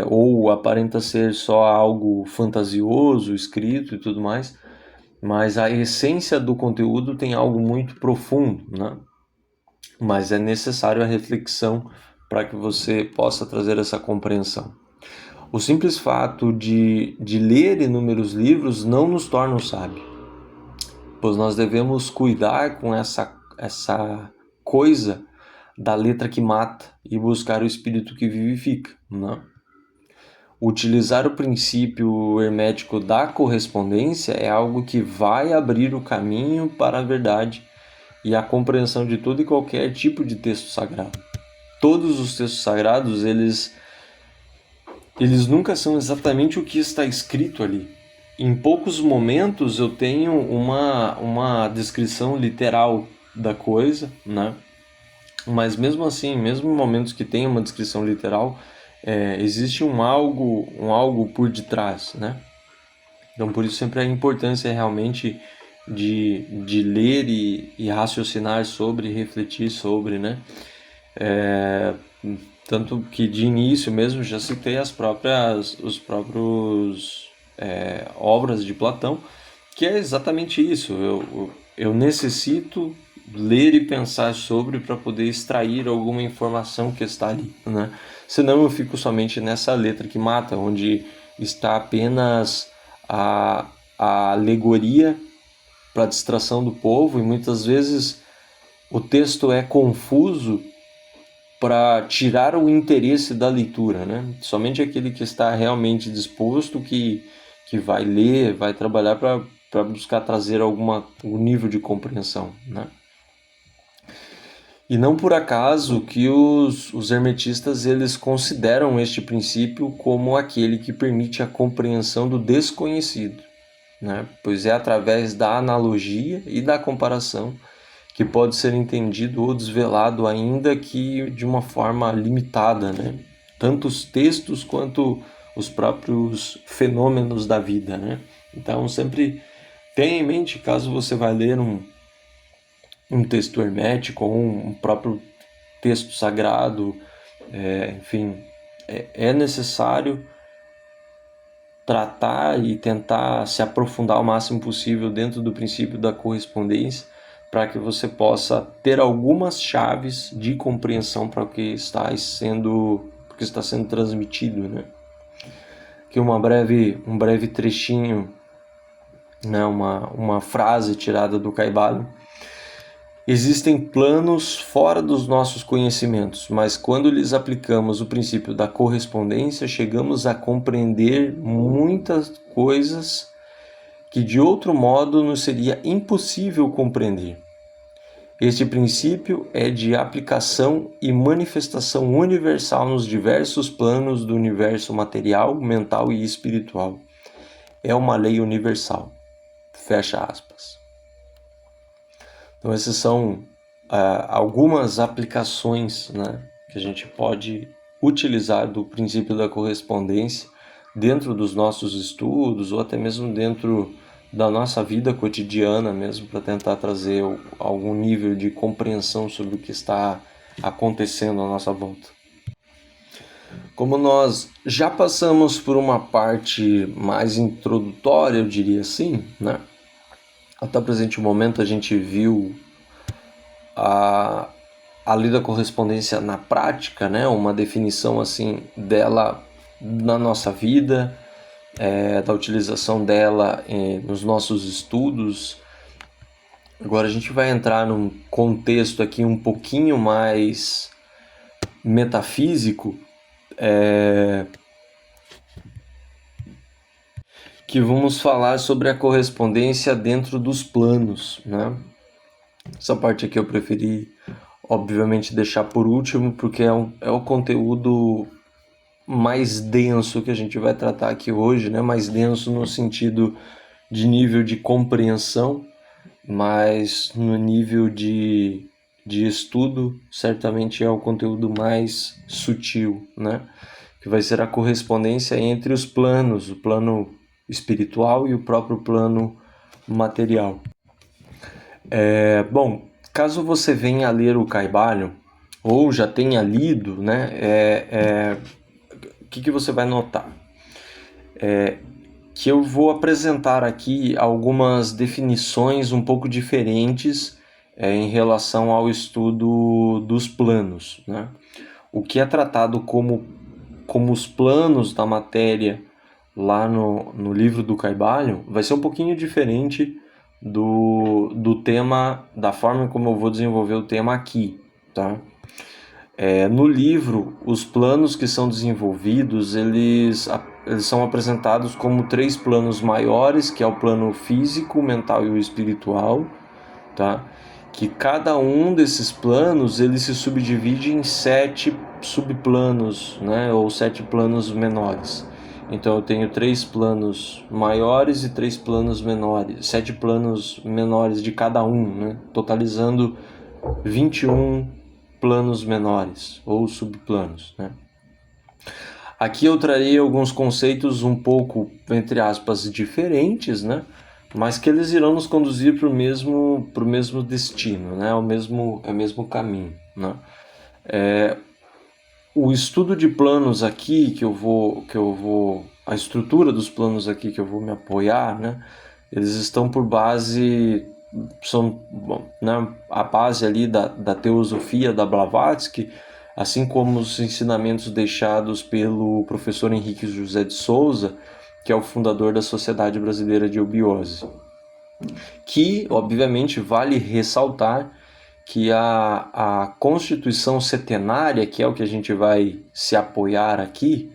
Ou aparenta ser só algo fantasioso, escrito e tudo mais, mas a essência do conteúdo tem algo muito profundo, né? Mas é necessário a reflexão para que você possa trazer essa compreensão. O simples fato de ler inúmeros livros não nos torna sábios, pois nós devemos cuidar com essa coisa da letra que mata e buscar o espírito que vivifica, né? Utilizar o princípio hermético da correspondência é algo que vai abrir o caminho para a verdade e a compreensão de todo e qualquer tipo de texto sagrado. Todos os textos sagrados, eles nunca são exatamente o que está escrito ali. Em poucos momentos eu tenho uma descrição literal da coisa, né? Mas mesmo assim, mesmo em momentos que tem uma descrição literal, existe um algo por detrás, né? Então por isso sempre a importância realmente de ler e raciocinar sobre, refletir sobre, né? Tanto que de início mesmo já citei os próprios obras de Platão, que é exatamente isso. Eu necessito ler e pensar sobre para poder extrair alguma informação que está ali, né? Senão eu fico somente nessa letra que mata, onde está apenas a alegoria para distração do povo, e muitas vezes o texto é confuso para tirar o interesse da leitura, né? Somente aquele que está realmente disposto que vai ler, vai trabalhar para buscar trazer algum nível de compreensão, né? E não por acaso que os hermetistas eles consideram este princípio como aquele que permite a compreensão do desconhecido, né? Pois é através da analogia e da comparação que pode ser entendido ou desvelado, ainda que de uma forma limitada, né? Tanto os textos quanto os próprios fenômenos da vida, né? Então sempre tenha em mente, caso você vai ler um texto hermético ou um próprio texto sagrado, enfim, é necessário tratar e tentar se aprofundar o máximo possível dentro do princípio da correspondência, para que você possa ter algumas chaves de compreensão para o que está sendo transmitido, né? Aqui um breve trechinho, né? Uma frase tirada do Caibalion. Existem planos fora dos nossos conhecimentos, mas quando lhes aplicamos o princípio da correspondência, chegamos a compreender muitas coisas que de outro modo nos seria impossível compreender. Este princípio é de aplicação e manifestação universal nos diversos planos do universo material, mental e espiritual. É uma lei universal. Fecha aspas. Então essas são algumas aplicações, né, que a gente pode utilizar do princípio da correspondência dentro dos nossos estudos ou até mesmo dentro da nossa vida cotidiana mesmo, para tentar trazer algum nível de compreensão sobre o que está acontecendo à nossa volta. Como nós já passamos por uma parte mais introdutória, eu diria assim, né? Até o presente momento a gente viu a lei da correspondência na prática, né? Uma definição assim dela na nossa vida, da utilização dela nos nossos estudos. Agora a gente vai entrar num contexto aqui um pouquinho mais metafísico, que vamos falar sobre a correspondência dentro dos planos, né? Essa parte aqui eu preferi, obviamente, deixar por último, porque é o conteúdo mais denso que a gente vai tratar aqui hoje, né? Mais denso no sentido de nível de compreensão, mas no nível de estudo, certamente é o conteúdo mais sutil, né? que vai ser a correspondência entre os planos, o plano espiritual e o próprio plano material. Bom, caso você venha a ler o Kybalion, ou já tenha lido, né, o que você vai notar? Que eu vou apresentar aqui algumas definições um pouco diferentes em relação ao estudo dos planos, né? O que é tratado como os planos da matéria lá no livro do Kybalion vai ser um pouquinho diferente do tema, da forma como eu vou desenvolver o tema aqui, tá? No livro, os planos que são desenvolvidos, eles são apresentados como 3 planos maiores, que é o plano físico, mental e o espiritual, tá? Que cada um desses planos, ele se subdivide em 7 subplanos, né? Ou 7 planos menores. Então eu tenho 3 planos maiores e 3 planos menores, 7 planos menores de cada um, né? Totalizando 21 planos menores ou subplanos, né? Aqui eu trarei alguns conceitos um pouco, entre aspas, diferentes, né? Mas que eles irão nos conduzir para o mesmo destino, né? O mesmo caminho, né? O estudo de planos aqui a estrutura dos planos aqui que eu vou me apoiar, né? Eles estão por base, né, a base ali da teosofia da Blavatsky, assim como os ensinamentos deixados pelo professor Henrique José de Souza, que é o fundador da Sociedade Brasileira de Eubiose. Que, obviamente, vale ressaltar que a Constituição Setenária, que é o que a gente vai se apoiar aqui,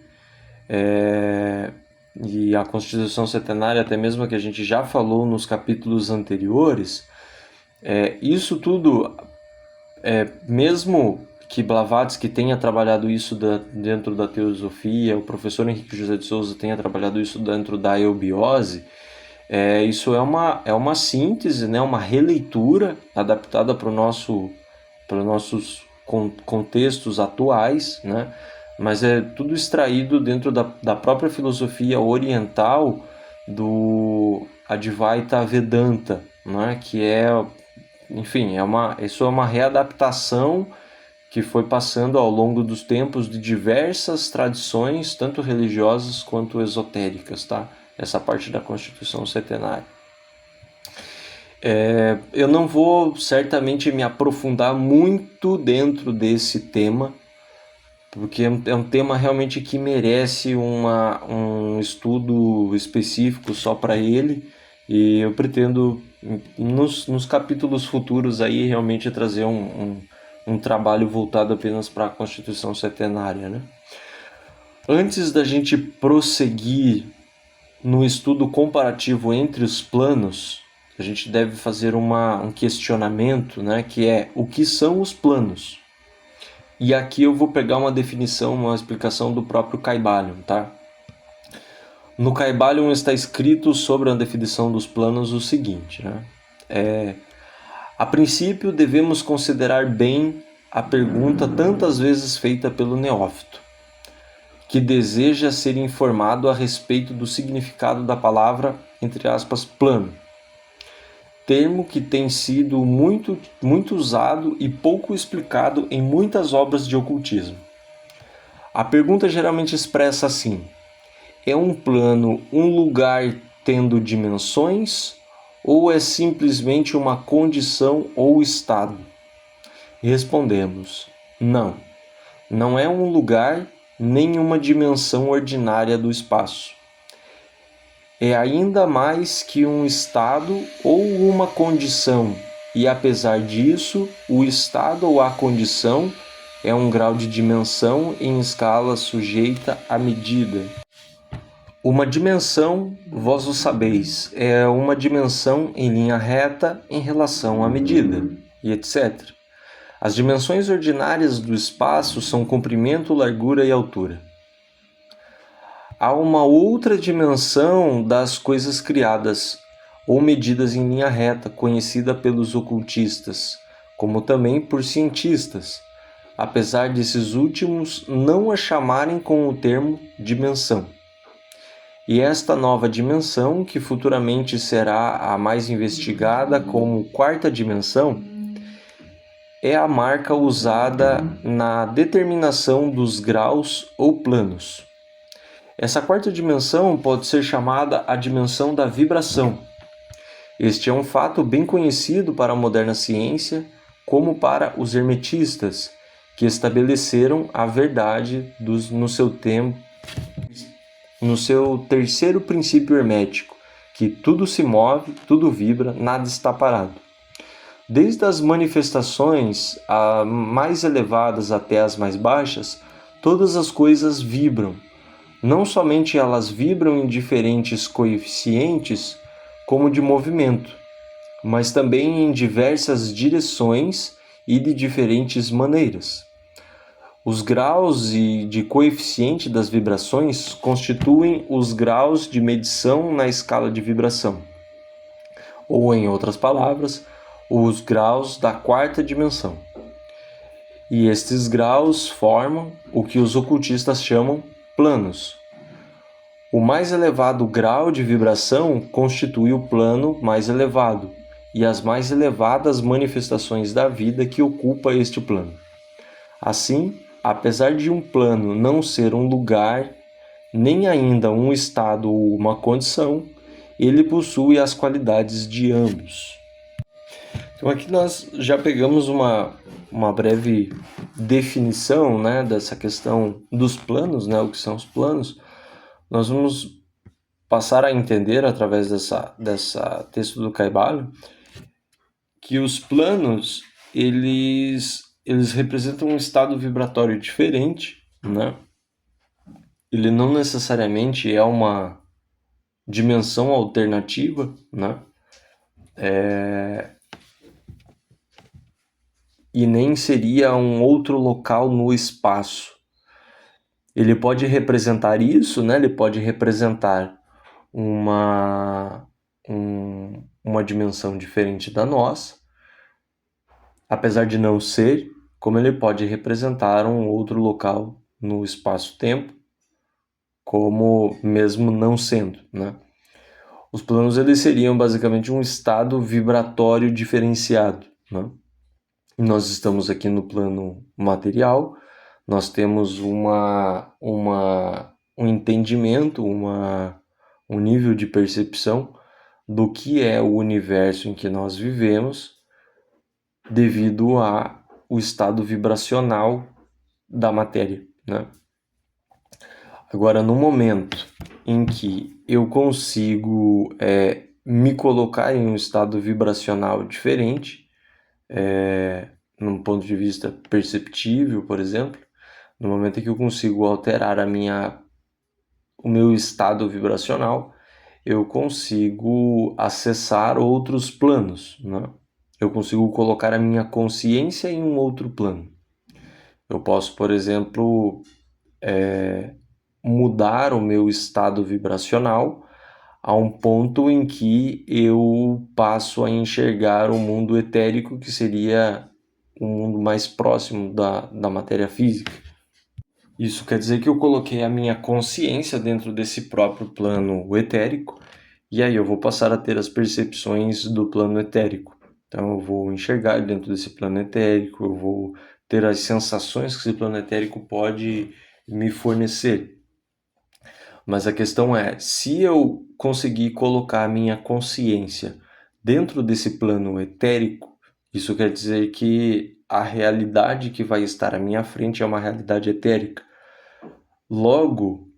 e a Constituição Setenária, até mesmo que a gente já falou nos capítulos anteriores, isso tudo, mesmo que Blavatsky tenha trabalhado isso dentro da teosofia, o professor Henrique José de Souza tenha trabalhado isso dentro da eubiose, isso é uma síntese, né, uma releitura adaptada para os nossos contextos atuais, né, mas é tudo extraído dentro da própria filosofia oriental do Advaita Vedanta, né, que enfim, isso é uma readaptação que foi passando ao longo dos tempos de diversas tradições, tanto religiosas quanto esotéricas, tá? Essa parte da Constituição Setenária. Eu não vou certamente me aprofundar muito dentro desse tema, porque é um tema realmente que merece um estudo específico só para ele, e eu pretendo nos capítulos futuros aí realmente trazer um trabalho voltado apenas para a Constituição Setenária, né? Antes da gente prosseguir no estudo comparativo entre os planos, a gente deve fazer um questionamento, né, que é: o que são os planos? E aqui eu vou pegar uma definição, uma explicação do próprio Kybalion, tá? No Kybalion está escrito sobre a definição dos planos o seguinte, né? A princípio, devemos considerar bem a pergunta tantas vezes feita pelo neófito, que deseja ser informado a respeito do significado da palavra, entre aspas, plano, termo que tem sido muito usado e pouco explicado em muitas obras de ocultismo. A pergunta geralmente expressa assim: é um plano um lugar tendo dimensões ou é simplesmente uma condição ou estado? E respondemos: não, não é um lugar nem uma dimensão ordinária do espaço. É ainda mais que um estado ou uma condição, e apesar disso, o estado ou a condição é um grau de dimensão em escala sujeita à medida. Uma dimensão, vós o sabeis, é uma dimensão em linha reta em relação à medida, e etc. As dimensões ordinárias do espaço são comprimento, largura e altura. Há uma outra dimensão das coisas criadas, ou medidas em linha reta, conhecida pelos ocultistas, como também por cientistas, apesar desses últimos não a chamarem com o termo dimensão. E esta nova dimensão, que futuramente será a mais investigada como quarta dimensão, é a marca usada na determinação dos graus ou planos. Essa quarta dimensão pode ser chamada a dimensão da vibração. Este é um fato bem conhecido para a moderna ciência, como para os hermetistas, que estabeleceram a verdade no seu terceiro princípio hermético, que tudo se move, tudo vibra, nada está parado. Desde as manifestações mais elevadas até as mais baixas, todas as coisas vibram. Não somente elas vibram em diferentes coeficientes, como de movimento, mas também em diversas direções e de diferentes maneiras. Os graus de coeficiente das vibrações constituem os graus de medição na escala de vibração, ou, em outras palavras, os graus da quarta dimensão. E estes graus formam o que os ocultistas chamam planos. O mais elevado grau de vibração constitui o plano mais elevado e as mais elevadas manifestações da vida que ocupa este plano. Assim, apesar de um plano não ser um lugar, nem ainda um estado ou uma condição, ele possui as qualidades de ambos. Então aqui nós já pegamos uma breve definição, né, dessa questão dos planos, né, o que são os planos. Nós vamos passar a entender através dessa texto do Kybalion que os planos eles representam um estado vibratório diferente, né? Ele não necessariamente é uma dimensão alternativa, né? E nem seria um outro local no espaço. Ele pode representar isso, né? Ele pode representar uma dimensão diferente da nossa, apesar de não ser, como ele pode representar um outro local no espaço-tempo, como mesmo não sendo, né? Os planos eles seriam basicamente um estado vibratório diferenciado, né? Nós estamos aqui no plano material, nós temos um entendimento, um nível de percepção do que é o universo em que nós vivemos devido ao estado vibracional da matéria, né? Agora, no momento em que eu consigo me colocar em um estado vibracional diferente, num ponto de vista perceptível, por exemplo, no momento em que eu consigo alterar o meu estado vibracional, eu consigo acessar outros planos, né? Eu consigo colocar a minha consciência em um outro plano. Eu posso, por exemplo, mudar o meu estado vibracional a um ponto em que eu passo a enxergar o mundo etérico, que seria um mundo mais próximo da matéria física. Isso quer dizer que eu coloquei a minha consciência dentro desse próprio plano etérico, e aí eu vou passar a ter as percepções do plano etérico. Então eu vou enxergar dentro desse plano etérico, eu vou ter as sensações que esse plano etérico pode me fornecer. Mas a questão é, se eu conseguir colocar a minha consciência dentro desse plano etérico, isso quer dizer que a realidade que vai estar à minha frente é uma realidade etérica. Logo,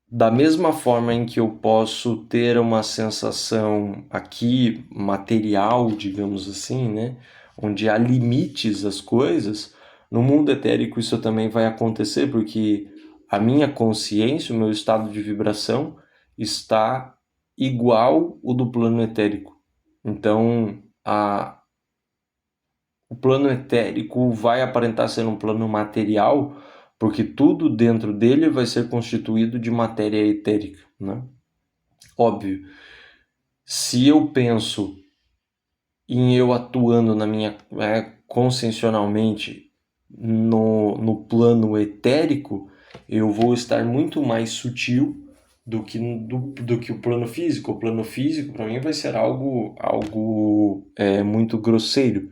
da mesma forma em que eu posso ter uma sensação aqui material, digamos assim, né, onde há limites às coisas, no mundo etérico isso também vai acontecer, porque a minha consciência, o meu estado de vibração está igual o do plano etérico. Então, o plano etérico vai aparentar ser um plano material, porque tudo dentro dele vai ser constituído de matéria etérica, né? Óbvio, se eu penso em eu atuando na minha consciencialmente no plano etérico, eu vou estar muito mais sutil do que o plano físico. O plano físico, para mim, vai ser algo muito grosseiro.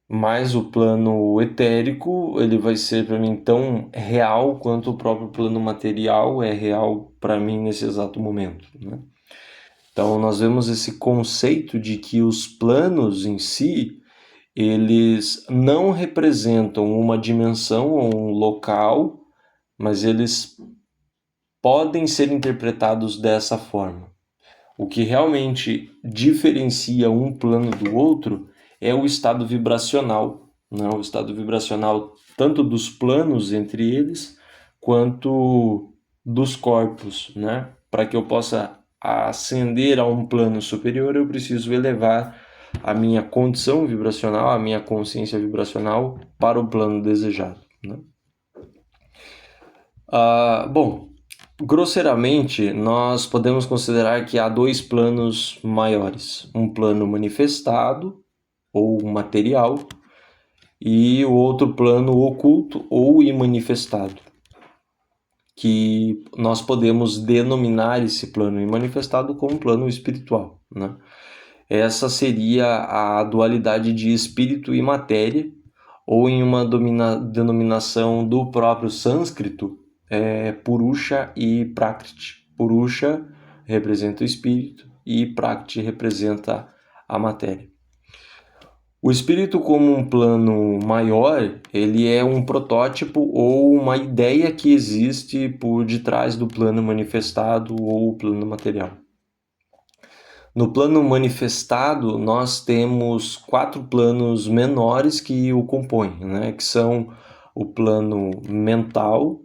Mas o plano etérico, ele vai ser para mim tão real quanto o próprio plano material é real para mim nesse exato momento, né? Então, nós vemos esse conceito de que os planos em si, eles não representam uma dimensão ou um local, mas eles podem ser interpretados dessa forma. O que realmente diferencia um plano do outro é o estado vibracional, né? O estado vibracional tanto dos planos entre eles, quanto dos corpos, né? Para que eu possa ascender a um plano superior, eu preciso elevar a minha condição vibracional, a minha consciência vibracional para o plano desejado, né? Bom, grosseiramente, nós podemos considerar que há dois planos maiores: um plano manifestado ou material e o outro plano oculto ou imanifestado, que nós podemos denominar esse plano imanifestado como plano espiritual, né? Essa seria a dualidade de espírito e matéria, ou em uma denominação do próprio sânscrito, Purusha e Prakriti. Purusha representa o espírito e Prakriti representa a matéria. O espírito como um plano maior, ele é um protótipo ou uma ideia que existe por detrás do plano manifestado ou plano material. No plano manifestado, nós temos 4 planos menores que o compõem, né? Que são o plano mental,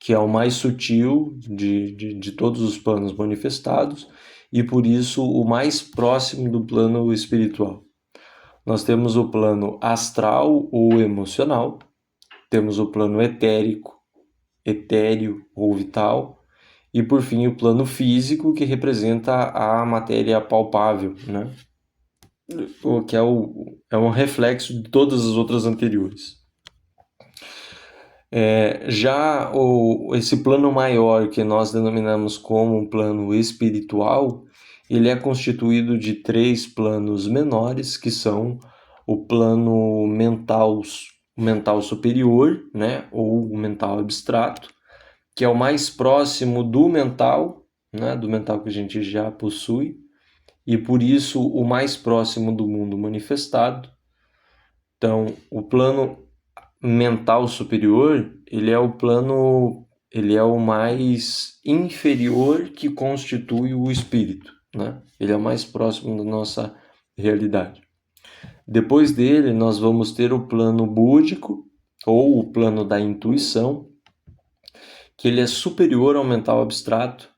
que é o mais sutil de todos os planos manifestados, e por isso o mais próximo do plano espiritual. Nós temos o plano astral ou emocional, temos o plano etérico, etéreo ou vital, e por fim o plano físico, que representa a matéria palpável, né? O que é um reflexo de todas as outras anteriores. Esse plano maior, que nós denominamos como um plano espiritual, ele é constituído de 3 planos menores, que são o plano mental superior, né, ou o mental abstrato, que é o mais próximo do mental, né, do mental que a gente já possui, e por isso o mais próximo do mundo manifestado. Então, o plano mental superior, ele é o mais inferior que constitui o espírito, né? Ele é o mais próximo da nossa realidade. Depois dele, nós vamos ter o plano búdico, ou o plano da intuição, que ele é superior ao mental abstrato.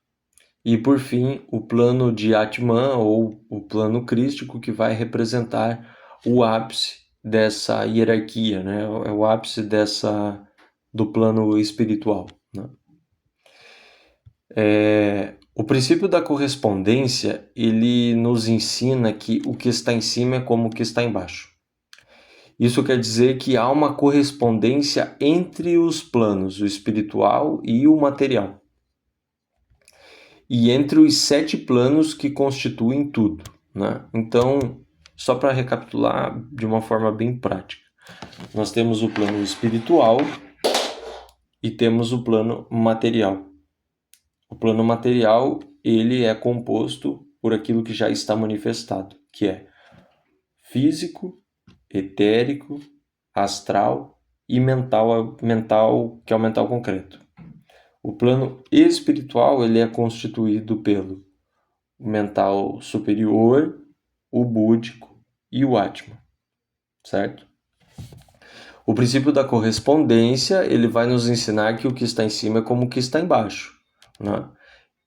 E por fim, o plano de Atman, ou o plano crístico, que vai representar o ápice dessa hierarquia, né? É o ápice do plano espiritual, né? O princípio da correspondência, ele nos ensina que o que está em cima é como o que está embaixo. Isso quer dizer que há uma correspondência entre os planos, o espiritual e o material, e entre os 7 planos que constituem tudo, né? Então, só para recapitular de uma forma bem prática, nós temos o plano espiritual e temos o plano material. O plano material, ele é composto por aquilo que já está manifestado, que é físico, etérico, astral e mental, que é o mental concreto. O plano espiritual, ele é constituído pelo mental superior, o búdico e o Atman, certo? O princípio da correspondência, ele vai nos ensinar que o que está em cima é como o que está embaixo, né?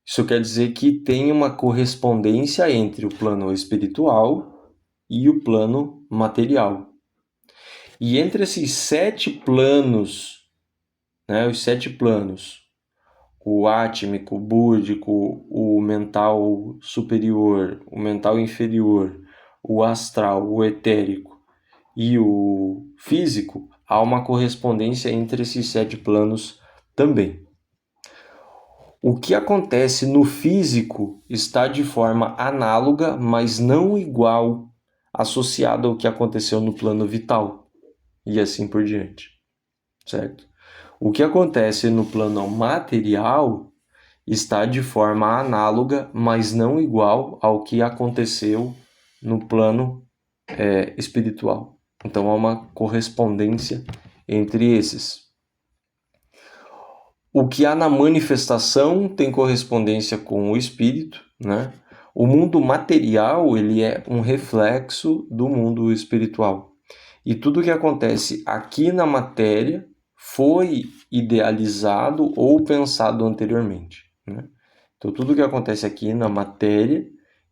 Isso quer dizer que tem uma correspondência entre o plano espiritual e o plano material. E entre esses 7 planos, né, os 7 planos, o átmico, o búdico, o mental superior, o mental inferior, o astral, o etérico e o físico, há uma correspondência entre esses 7 planos também. O que acontece no físico está de forma análoga, mas não igual, associado ao que aconteceu no plano vital, e assim por diante, certo? O que acontece no plano material está de forma análoga, mas não igual ao que aconteceu no plano espiritual. Então há uma correspondência entre esses. O que há na manifestação tem correspondência com o espírito, né? O mundo material, ele é um reflexo do mundo espiritual. E tudo que acontece aqui na matéria foi idealizado ou pensado anteriormente, né? Então, tudo que acontece aqui na matéria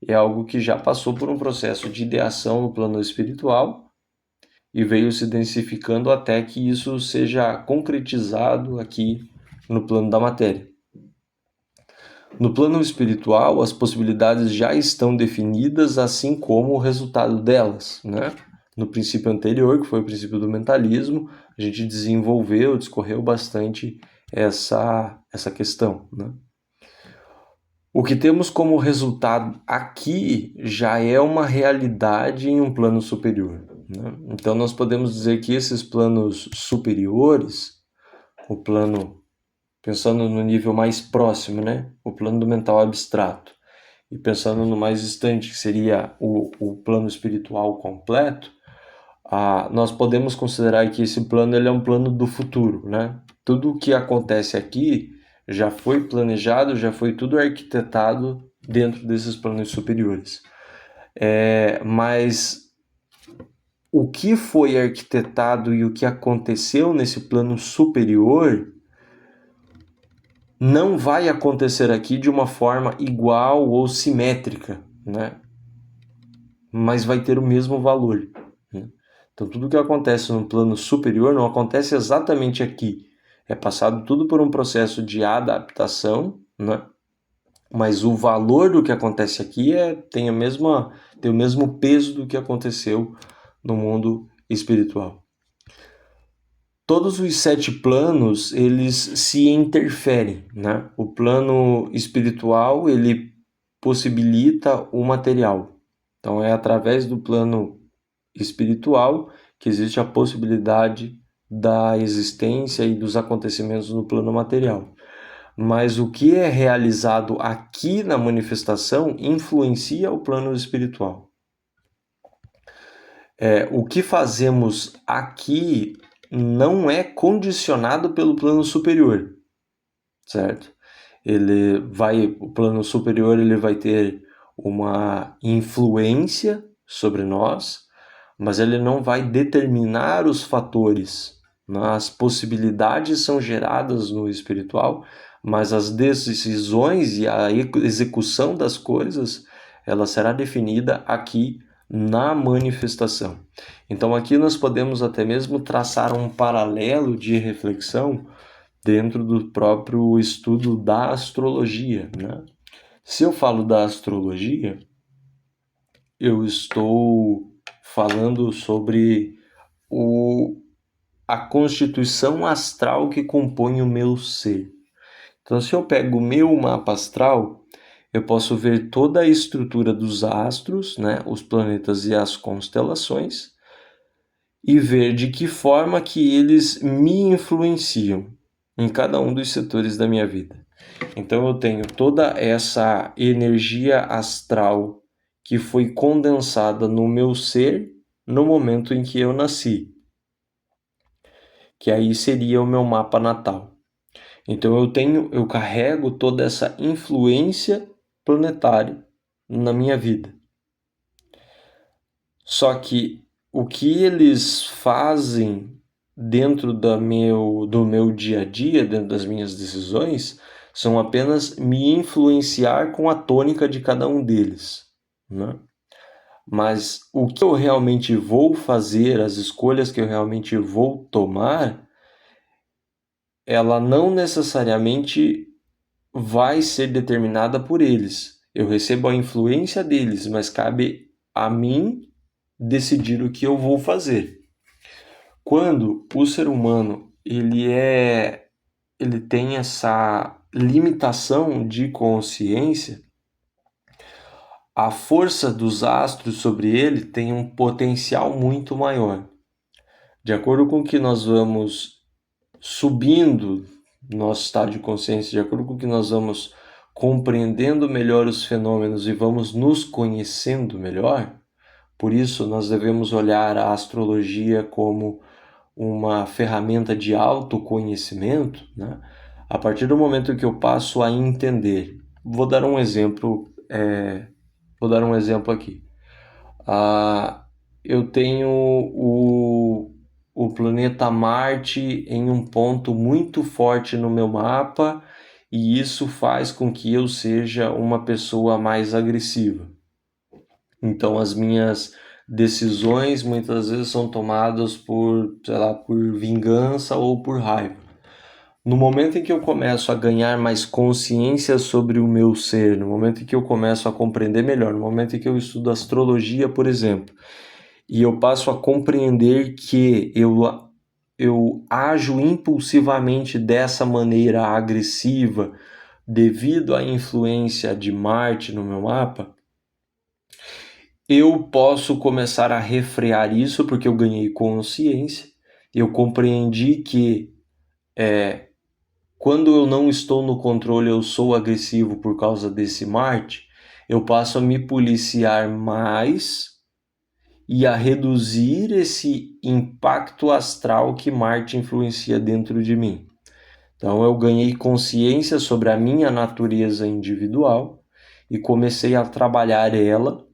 é algo que já passou por um processo de ideação no plano espiritual e veio se densificando até que isso seja concretizado aqui no plano da matéria. No plano espiritual, as possibilidades já estão definidas, assim como o resultado delas, né? No princípio anterior, que foi o princípio do mentalismo, a gente desenvolveu, discorreu bastante essa questão, né? O que temos como resultado aqui já é uma realidade em um plano superior, né? Então, nós podemos dizer que esses planos superiores, o plano, pensando no nível mais próximo, né? O plano do mental abstrato, e pensando no mais distante, que seria o plano espiritual completo, nós podemos considerar que esse plano ele é um plano do futuro, né? Tudo o que acontece aqui já foi planejado, já foi tudo arquitetado dentro desses planos superiores. Mas o que foi arquitetado e o que aconteceu nesse plano superior não vai acontecer aqui de uma forma igual ou simétrica, né? Mas vai ter o mesmo valor, né? Então, tudo que acontece no plano superior não acontece exatamente aqui. É passado tudo por um processo de adaptação, né? Mas o valor do que acontece aqui tem o mesmo peso do que aconteceu no mundo espiritual. Todos os 7 planos, eles se interferem, né? O plano espiritual, ele possibilita o material. Então, é através do plano espiritual que existe a possibilidade da existência e dos acontecimentos no plano material. Mas o que é realizado aqui na manifestação influencia o plano espiritual. O que fazemos aqui não é condicionado pelo plano superior, certo? O plano superior ele vai ter uma influência sobre nós, mas ele não vai determinar os fatores. As possibilidades são geradas no espiritual, mas as decisões e a execução das coisas, ela será definida aqui na manifestação. Então aqui nós podemos até mesmo traçar um paralelo de reflexão dentro do próprio estudo da astrologia, né? Se eu falo da astrologia, eu estou falando sobre a constituição astral que compõe o meu ser. Então, se eu pego o meu mapa astral, eu posso ver toda a estrutura dos astros, né, os planetas e as constelações, e ver de que forma que eles me influenciam em cada um dos setores da minha vida. Então, eu tenho toda essa energia astral que foi condensada no meu ser no momento em que eu nasci, que aí seria o meu mapa natal. Então eu carrego toda essa influência planetária na minha vida. Só que o que eles fazem dentro do meu dia a dia, dentro das minhas decisões, são apenas me influenciar com a tônica de cada um deles, né? Mas o que eu realmente vou fazer, as escolhas que eu realmente vou tomar, ela não necessariamente vai ser determinada por eles. Eu recebo a influência deles, mas cabe a mim decidir o que eu vou fazer. Quando o ser humano ele tem essa limitação de consciência, a força dos astros sobre ele tem um potencial muito maior. De acordo com que nós vamos subindo nosso estado de consciência, de acordo com que nós vamos compreendendo melhor os fenômenos e vamos nos conhecendo melhor, por isso nós devemos olhar a astrologia como uma ferramenta de autoconhecimento, né? A partir do momento que eu passo a entender, vou dar um exemplo aqui. Eu tenho o planeta Marte em um ponto muito forte no meu mapa e isso faz com que eu seja uma pessoa mais agressiva. Então as minhas decisões muitas vezes são tomadas por vingança ou por raiva. No momento em que eu começo a ganhar mais consciência sobre o meu ser, no momento em que eu começo a compreender melhor, no momento em que eu estudo astrologia, por exemplo, e eu passo a compreender que eu ajo impulsivamente dessa maneira agressiva devido à influência de Marte no meu mapa, eu posso começar a refrear isso porque eu ganhei consciência, eu compreendi que quando eu não estou no controle, eu sou agressivo por causa desse Marte, eu passo a me policiar mais e a reduzir esse impacto astral que Marte influencia dentro de mim. Então eu ganhei consciência sobre a minha natureza individual e comecei a trabalhar ela,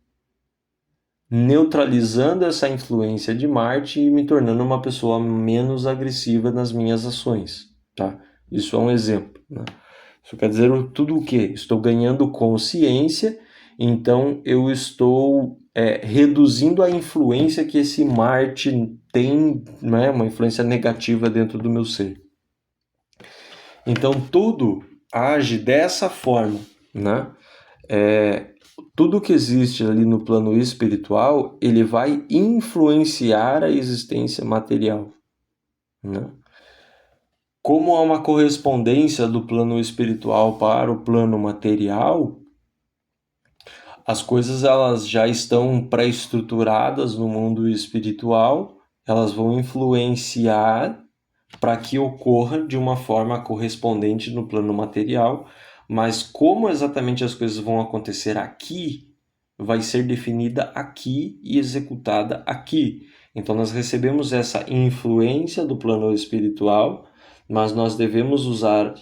neutralizando essa influência de Marte e me tornando uma pessoa menos agressiva nas minhas ações, tá? Isso é um exemplo, né? Isso quer dizer tudo o quê? Estou ganhando consciência, então eu estou reduzindo a influência que esse Marte tem, né? Uma influência negativa dentro do meu ser. Então tudo age dessa forma, né? Tudo que existe ali no plano espiritual, ele vai influenciar a existência material, né? Como há uma correspondência do plano espiritual para o plano material, as coisas elas já estão pré-estruturadas no mundo espiritual, elas vão influenciar para que ocorra de uma forma correspondente no plano material, mas como exatamente as coisas vão acontecer aqui, vai ser definida aqui e executada aqui. Então nós recebemos essa influência do plano espiritual, mas nós devemos usar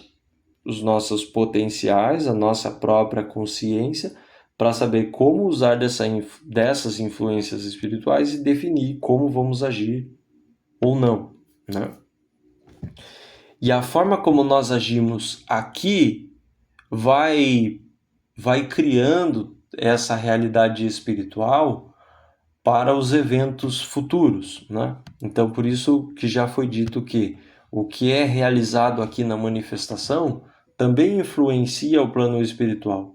os nossos potenciais, a nossa própria consciência, para saber como usar dessas influências espirituais e definir como vamos agir ou não, né? E a forma como nós agimos aqui vai criando essa realidade espiritual para os eventos futuros, né? Então, por isso que já foi dito que o que é realizado aqui na manifestação também influencia o plano espiritual.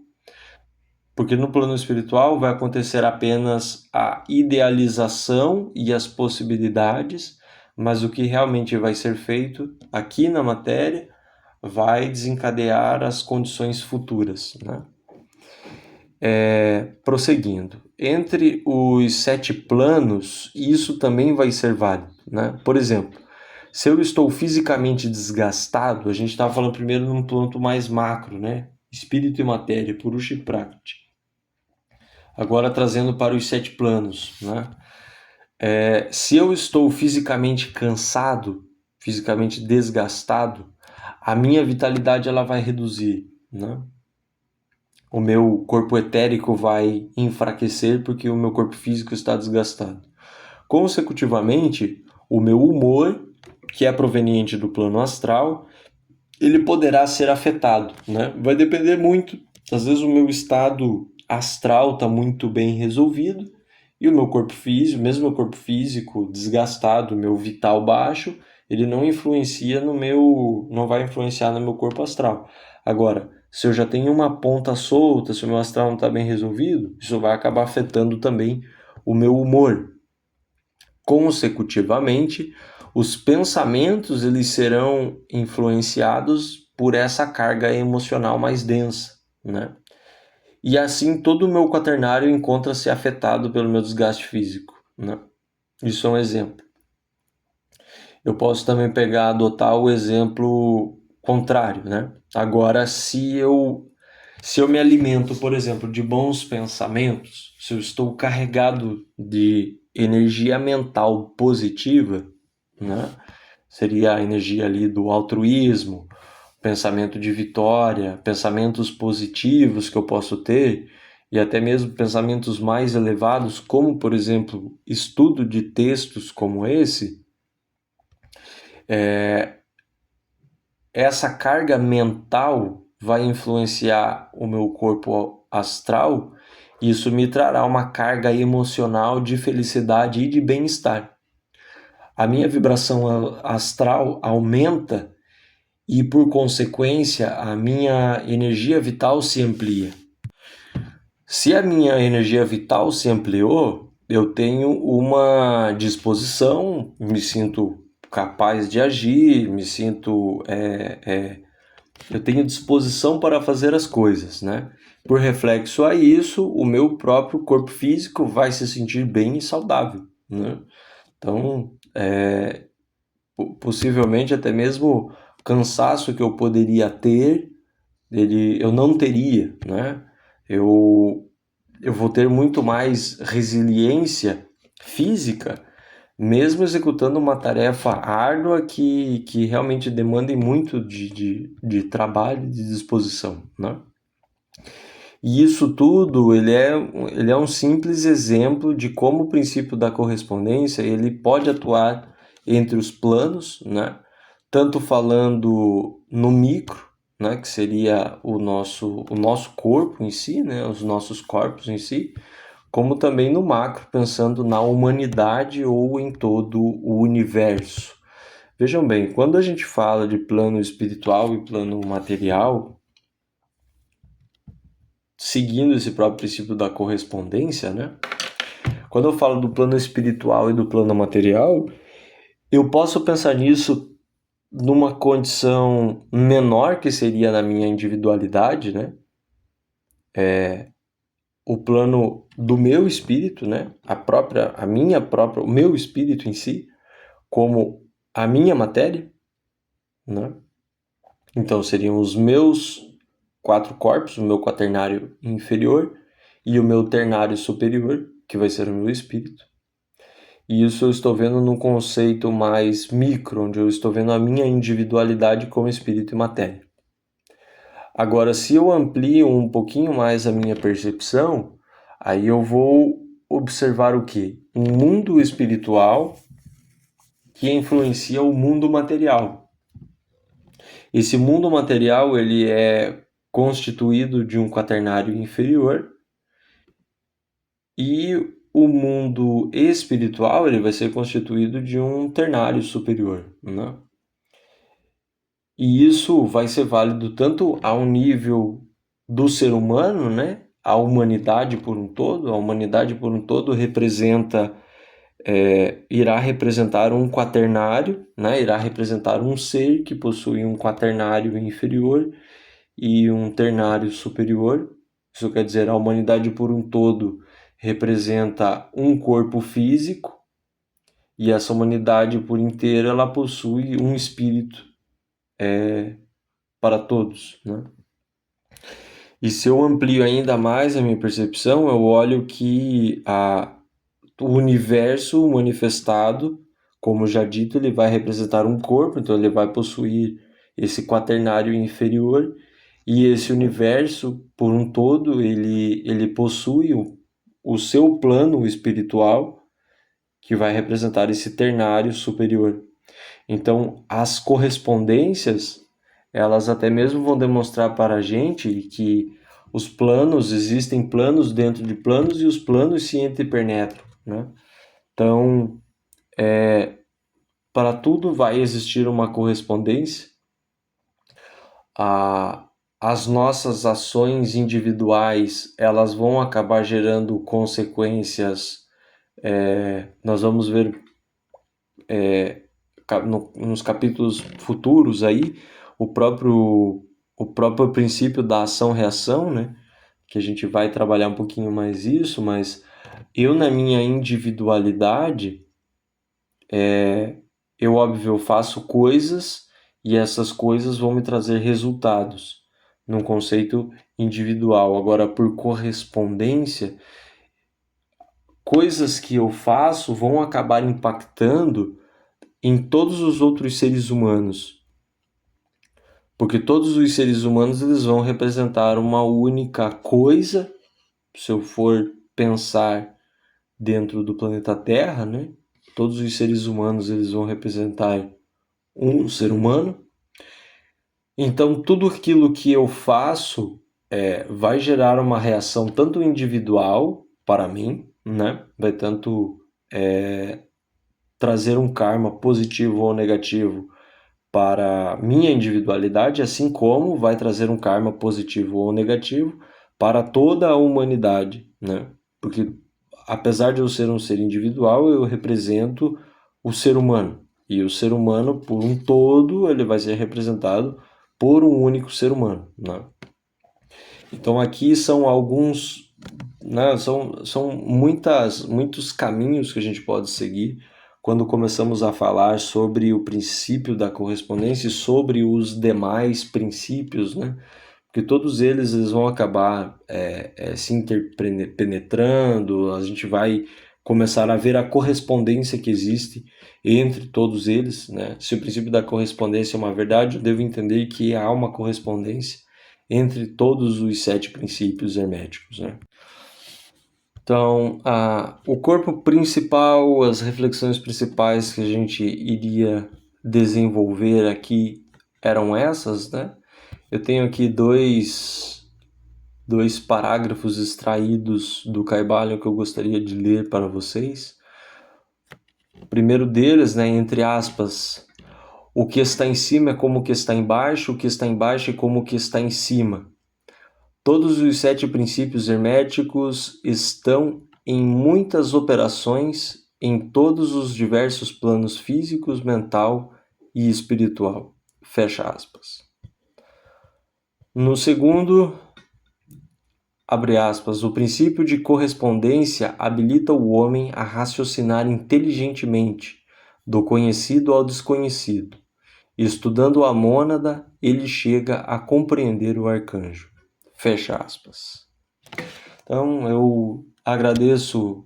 Porque no plano espiritual vai acontecer apenas a idealização e as possibilidades, mas o que realmente vai ser feito aqui na matéria vai desencadear as condições futuras, né? Prosseguindo, entre os 7 planos, isso também vai ser válido, né? Por exemplo, se eu estou fisicamente desgastado, a gente estava falando primeiro num plano mais macro, né? Espírito e matéria, Purusha e Prakriti. Agora trazendo para os 7 planos, né? Se eu estou fisicamente cansado, fisicamente desgastado, a minha vitalidade ela vai reduzir, né? O meu corpo etérico vai enfraquecer porque o meu corpo físico está desgastado. Consecutivamente, o meu humor, que é proveniente do plano astral, ele poderá ser afetado, né? Vai depender muito. Às vezes o meu estado astral está muito bem resolvido e o meu corpo físico, mesmo meu corpo físico desgastado, meu vital baixo, ele não vai influenciar no meu corpo astral. Agora, se eu já tenho uma ponta solta, se o meu astral não está bem resolvido, isso vai acabar afetando também o meu humor. Consecutivamente, os pensamentos eles serão influenciados por essa carga emocional mais densa, né? E assim todo o meu quaternário encontra-se afetado pelo meu desgaste físico, né? Isso é um exemplo. Eu posso também adotar o exemplo contrário, né? Agora, se eu me alimento, por exemplo, de bons pensamentos, se eu estou carregado de energia mental positiva, né? Seria a energia ali do altruísmo, pensamento de vitória, pensamentos positivos que eu posso ter e até mesmo pensamentos mais elevados, como por exemplo, estudo de textos como esse, essa carga mental vai influenciar o meu corpo astral e isso me trará uma carga emocional de felicidade e de bem-estar. A minha vibração astral aumenta e, por consequência, a minha energia vital se amplia. Se a minha energia vital se ampliou, eu tenho uma disposição, me sinto capaz de agir, me sinto eu tenho disposição para fazer as coisas, né? Por reflexo a isso, o meu próprio corpo físico vai se sentir bem e saudável, né? Então, possivelmente até mesmo cansaço que eu poderia ter, eu não teria, né? Eu vou ter muito mais resiliência física, mesmo executando uma tarefa árdua que realmente demande muito de trabalho e de disposição, né? E isso tudo, ele é um simples exemplo de como o princípio da correspondência, ele pode atuar entre os planos, né? Tanto falando no micro, né? Que seria o nosso corpo em si, né? Os nossos corpos em si, como também no macro, pensando na humanidade ou em todo o universo. Vejam bem, quando a gente fala de plano espiritual e plano material, seguindo esse próprio princípio da correspondência, né? Quando eu falo do plano espiritual e do plano material, eu posso pensar nisso numa condição menor que seria na minha individualidade, né? O plano do meu espírito, né? O meu espírito em si, como a minha matéria, né? Então seriam os meus 4 corpos, o meu quaternário inferior e o meu ternário superior, que vai ser o meu espírito. E isso eu estou vendo num conceito mais micro, onde eu estou vendo a minha individualidade como espírito e matéria. Agora, se eu amplio um pouquinho mais a minha percepção, aí eu vou observar o quê? Um mundo espiritual que influencia o mundo material. Esse mundo material, ele é constituído de um quaternário inferior e o mundo espiritual, ele vai ser constituído de um ternário superior, né? E isso vai ser válido tanto ao nível do ser humano, né? A humanidade por um todo. A humanidade por um todo irá representar um quaternário, né? Irá representar um ser que possui um quaternário inferior e um ternário superior. Isso quer dizer, a humanidade por um todo representa um corpo físico e essa humanidade por inteira ela possui um espírito para todos, né? E se eu amplio ainda mais a minha percepção, eu olho que o universo manifestado, como já dito, ele vai representar um corpo, então ele vai possuir esse quaternário inferior, e esse universo, por um todo, ele possui o seu plano espiritual, que vai representar esse ternário superior. Então, as correspondências, elas até mesmo vão demonstrar para a gente que os planos, existem planos dentro de planos e os planos se interpenetram, né? Então, para tudo vai existir uma correspondência. A, as nossas ações individuais, elas vão acabar gerando consequências. Nós vamos ver nos capítulos futuros aí o próprio princípio da ação-reação, né? Que a gente vai trabalhar um pouquinho mais isso, mas eu na minha individualidade, óbvio, eu faço coisas e essas coisas vão me trazer resultados num conceito individual. Agora, por correspondência, coisas que eu faço vão acabar impactando em todos os outros seres humanos. Porque todos os seres humanos eles vão representar uma única coisa, se eu for pensar dentro do planeta Terra, né? Todos os seres humanos eles vão representar um ser humano. Então, tudo aquilo que eu faço vai gerar uma reação tanto individual para mim, né? Vai tanto trazer um karma positivo ou negativo para minha individualidade, assim como vai trazer um karma positivo ou negativo para toda a humanidade, né? Porque apesar de eu ser um ser individual, eu represento o ser humano. E o ser humano, por um todo, ele vai ser representado por um único ser humano, né? Então aqui são alguns, né, são muitos caminhos que a gente pode seguir quando começamos a falar sobre o princípio da correspondência e sobre os demais princípios, né? Porque todos eles vão acabar se interpenetrando, a gente vai começar a ver a correspondência que existe entre todos eles, né? Se o princípio da correspondência é uma verdade, eu devo entender que há uma correspondência entre todos os 7 princípios herméticos, né? Então, o corpo principal, as reflexões principais que a gente iria desenvolver aqui eram essas, né? Eu tenho aqui dois parágrafos extraídos do Kybalion que eu gostaria de ler para vocês. O primeiro deles, né, entre aspas, o que está em cima é como o que está embaixo, o que está embaixo é como o que está em cima. Todos os 7 princípios herméticos estão em muitas operações em todos os diversos planos físicos, mental e espiritual. Fecha aspas. No segundo, abre aspas, o princípio de correspondência habilita o homem a raciocinar inteligentemente, do conhecido ao desconhecido. Estudando a mônada, ele chega a compreender o arcanjo. Fecha aspas. Então, eu agradeço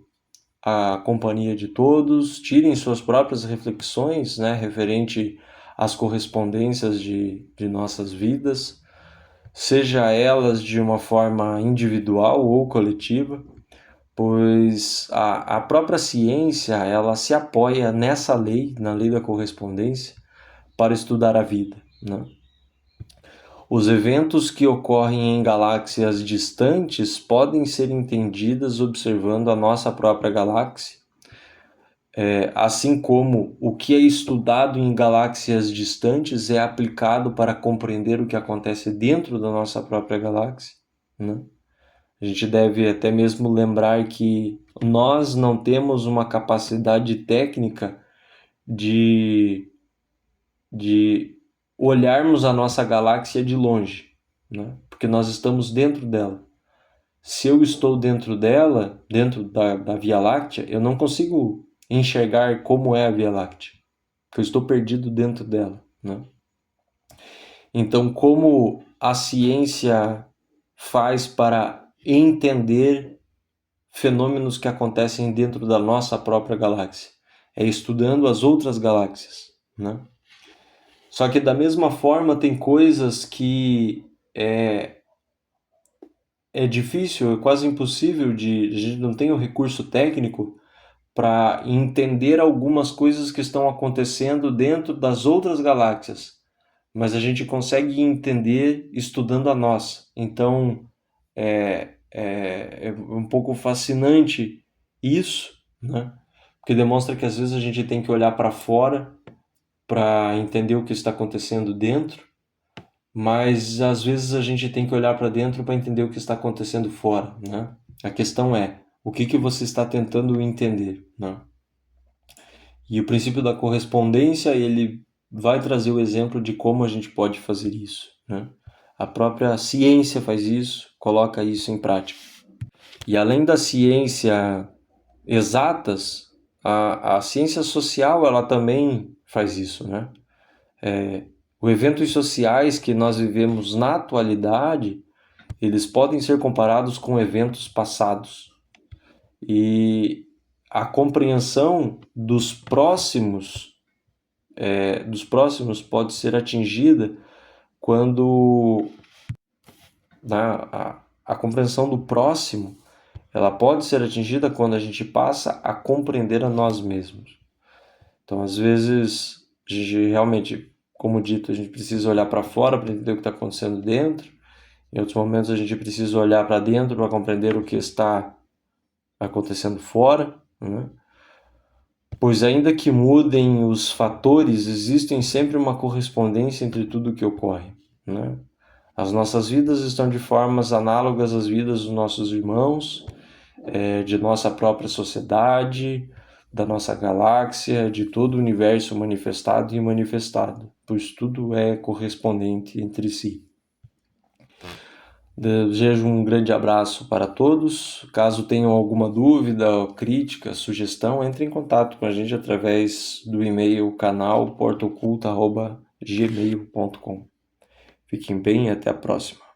a companhia de todos, tirem suas próprias reflexões, né, referente às correspondências de nossas vidas, seja elas de uma forma individual ou coletiva, pois a própria ciência, ela se apoia nessa lei, na lei da correspondência, para estudar a vida, né? Os eventos que ocorrem em galáxias distantes podem ser entendidos observando a nossa própria galáxia, assim como o que é estudado em galáxias distantes é aplicado para compreender o que acontece dentro da nossa própria galáxia, né? A gente deve até mesmo lembrar que nós não temos uma capacidade técnica de olharmos a nossa galáxia de longe, né? Porque nós estamos dentro dela. Se eu estou dentro dela, dentro da Via Láctea, eu não consigo enxergar como é a Via Láctea, porque eu estou perdido dentro dela, né? Então, como a ciência faz para entender fenômenos que acontecem dentro da nossa própria galáxia? É estudando as outras galáxias, né? Só que da mesma forma tem coisas que é difícil, é quase impossível a gente não tem o recurso técnico para entender algumas coisas que estão acontecendo dentro das outras galáxias, mas a gente consegue entender estudando a nossa. Então é um pouco fascinante isso, né? Porque demonstra que às vezes a gente tem que olhar para fora para entender o que está acontecendo dentro, mas às vezes a gente tem que olhar para dentro para entender o que está acontecendo fora, né? A questão é, o que você está tentando entender, né? E o princípio da correspondência, ele vai trazer o exemplo de como a gente pode fazer isso, né? A própria ciência faz isso, coloca isso em prática. E além da ciência exatas, a ciência social, ela também faz isso, né? Os eventos sociais que nós vivemos na atualidade, eles podem ser comparados com eventos passados. E a compreensão dos próximos pode ser atingida quando a compreensão do próximo, ela pode ser atingida quando a gente passa a compreender a nós mesmos. Então, às vezes, a gente realmente, como dito, a gente precisa olhar para fora para entender o que está acontecendo dentro. Em outros momentos, a gente precisa olhar para dentro para compreender o que está acontecendo fora, né? Pois ainda que mudem os fatores, existem sempre uma correspondência entre tudo o que ocorre, né? As nossas vidas estão de formas análogas às vidas dos nossos irmãos, de nossa própria sociedade, da nossa galáxia, de todo o universo manifestado e imanifestado, pois tudo é correspondente entre si. Desejo um grande abraço para todos. Caso tenham alguma dúvida, crítica, sugestão, entre em contato com a gente através do e-mail canal portaoculta@gmail.com. Fiquem bem e até a próxima.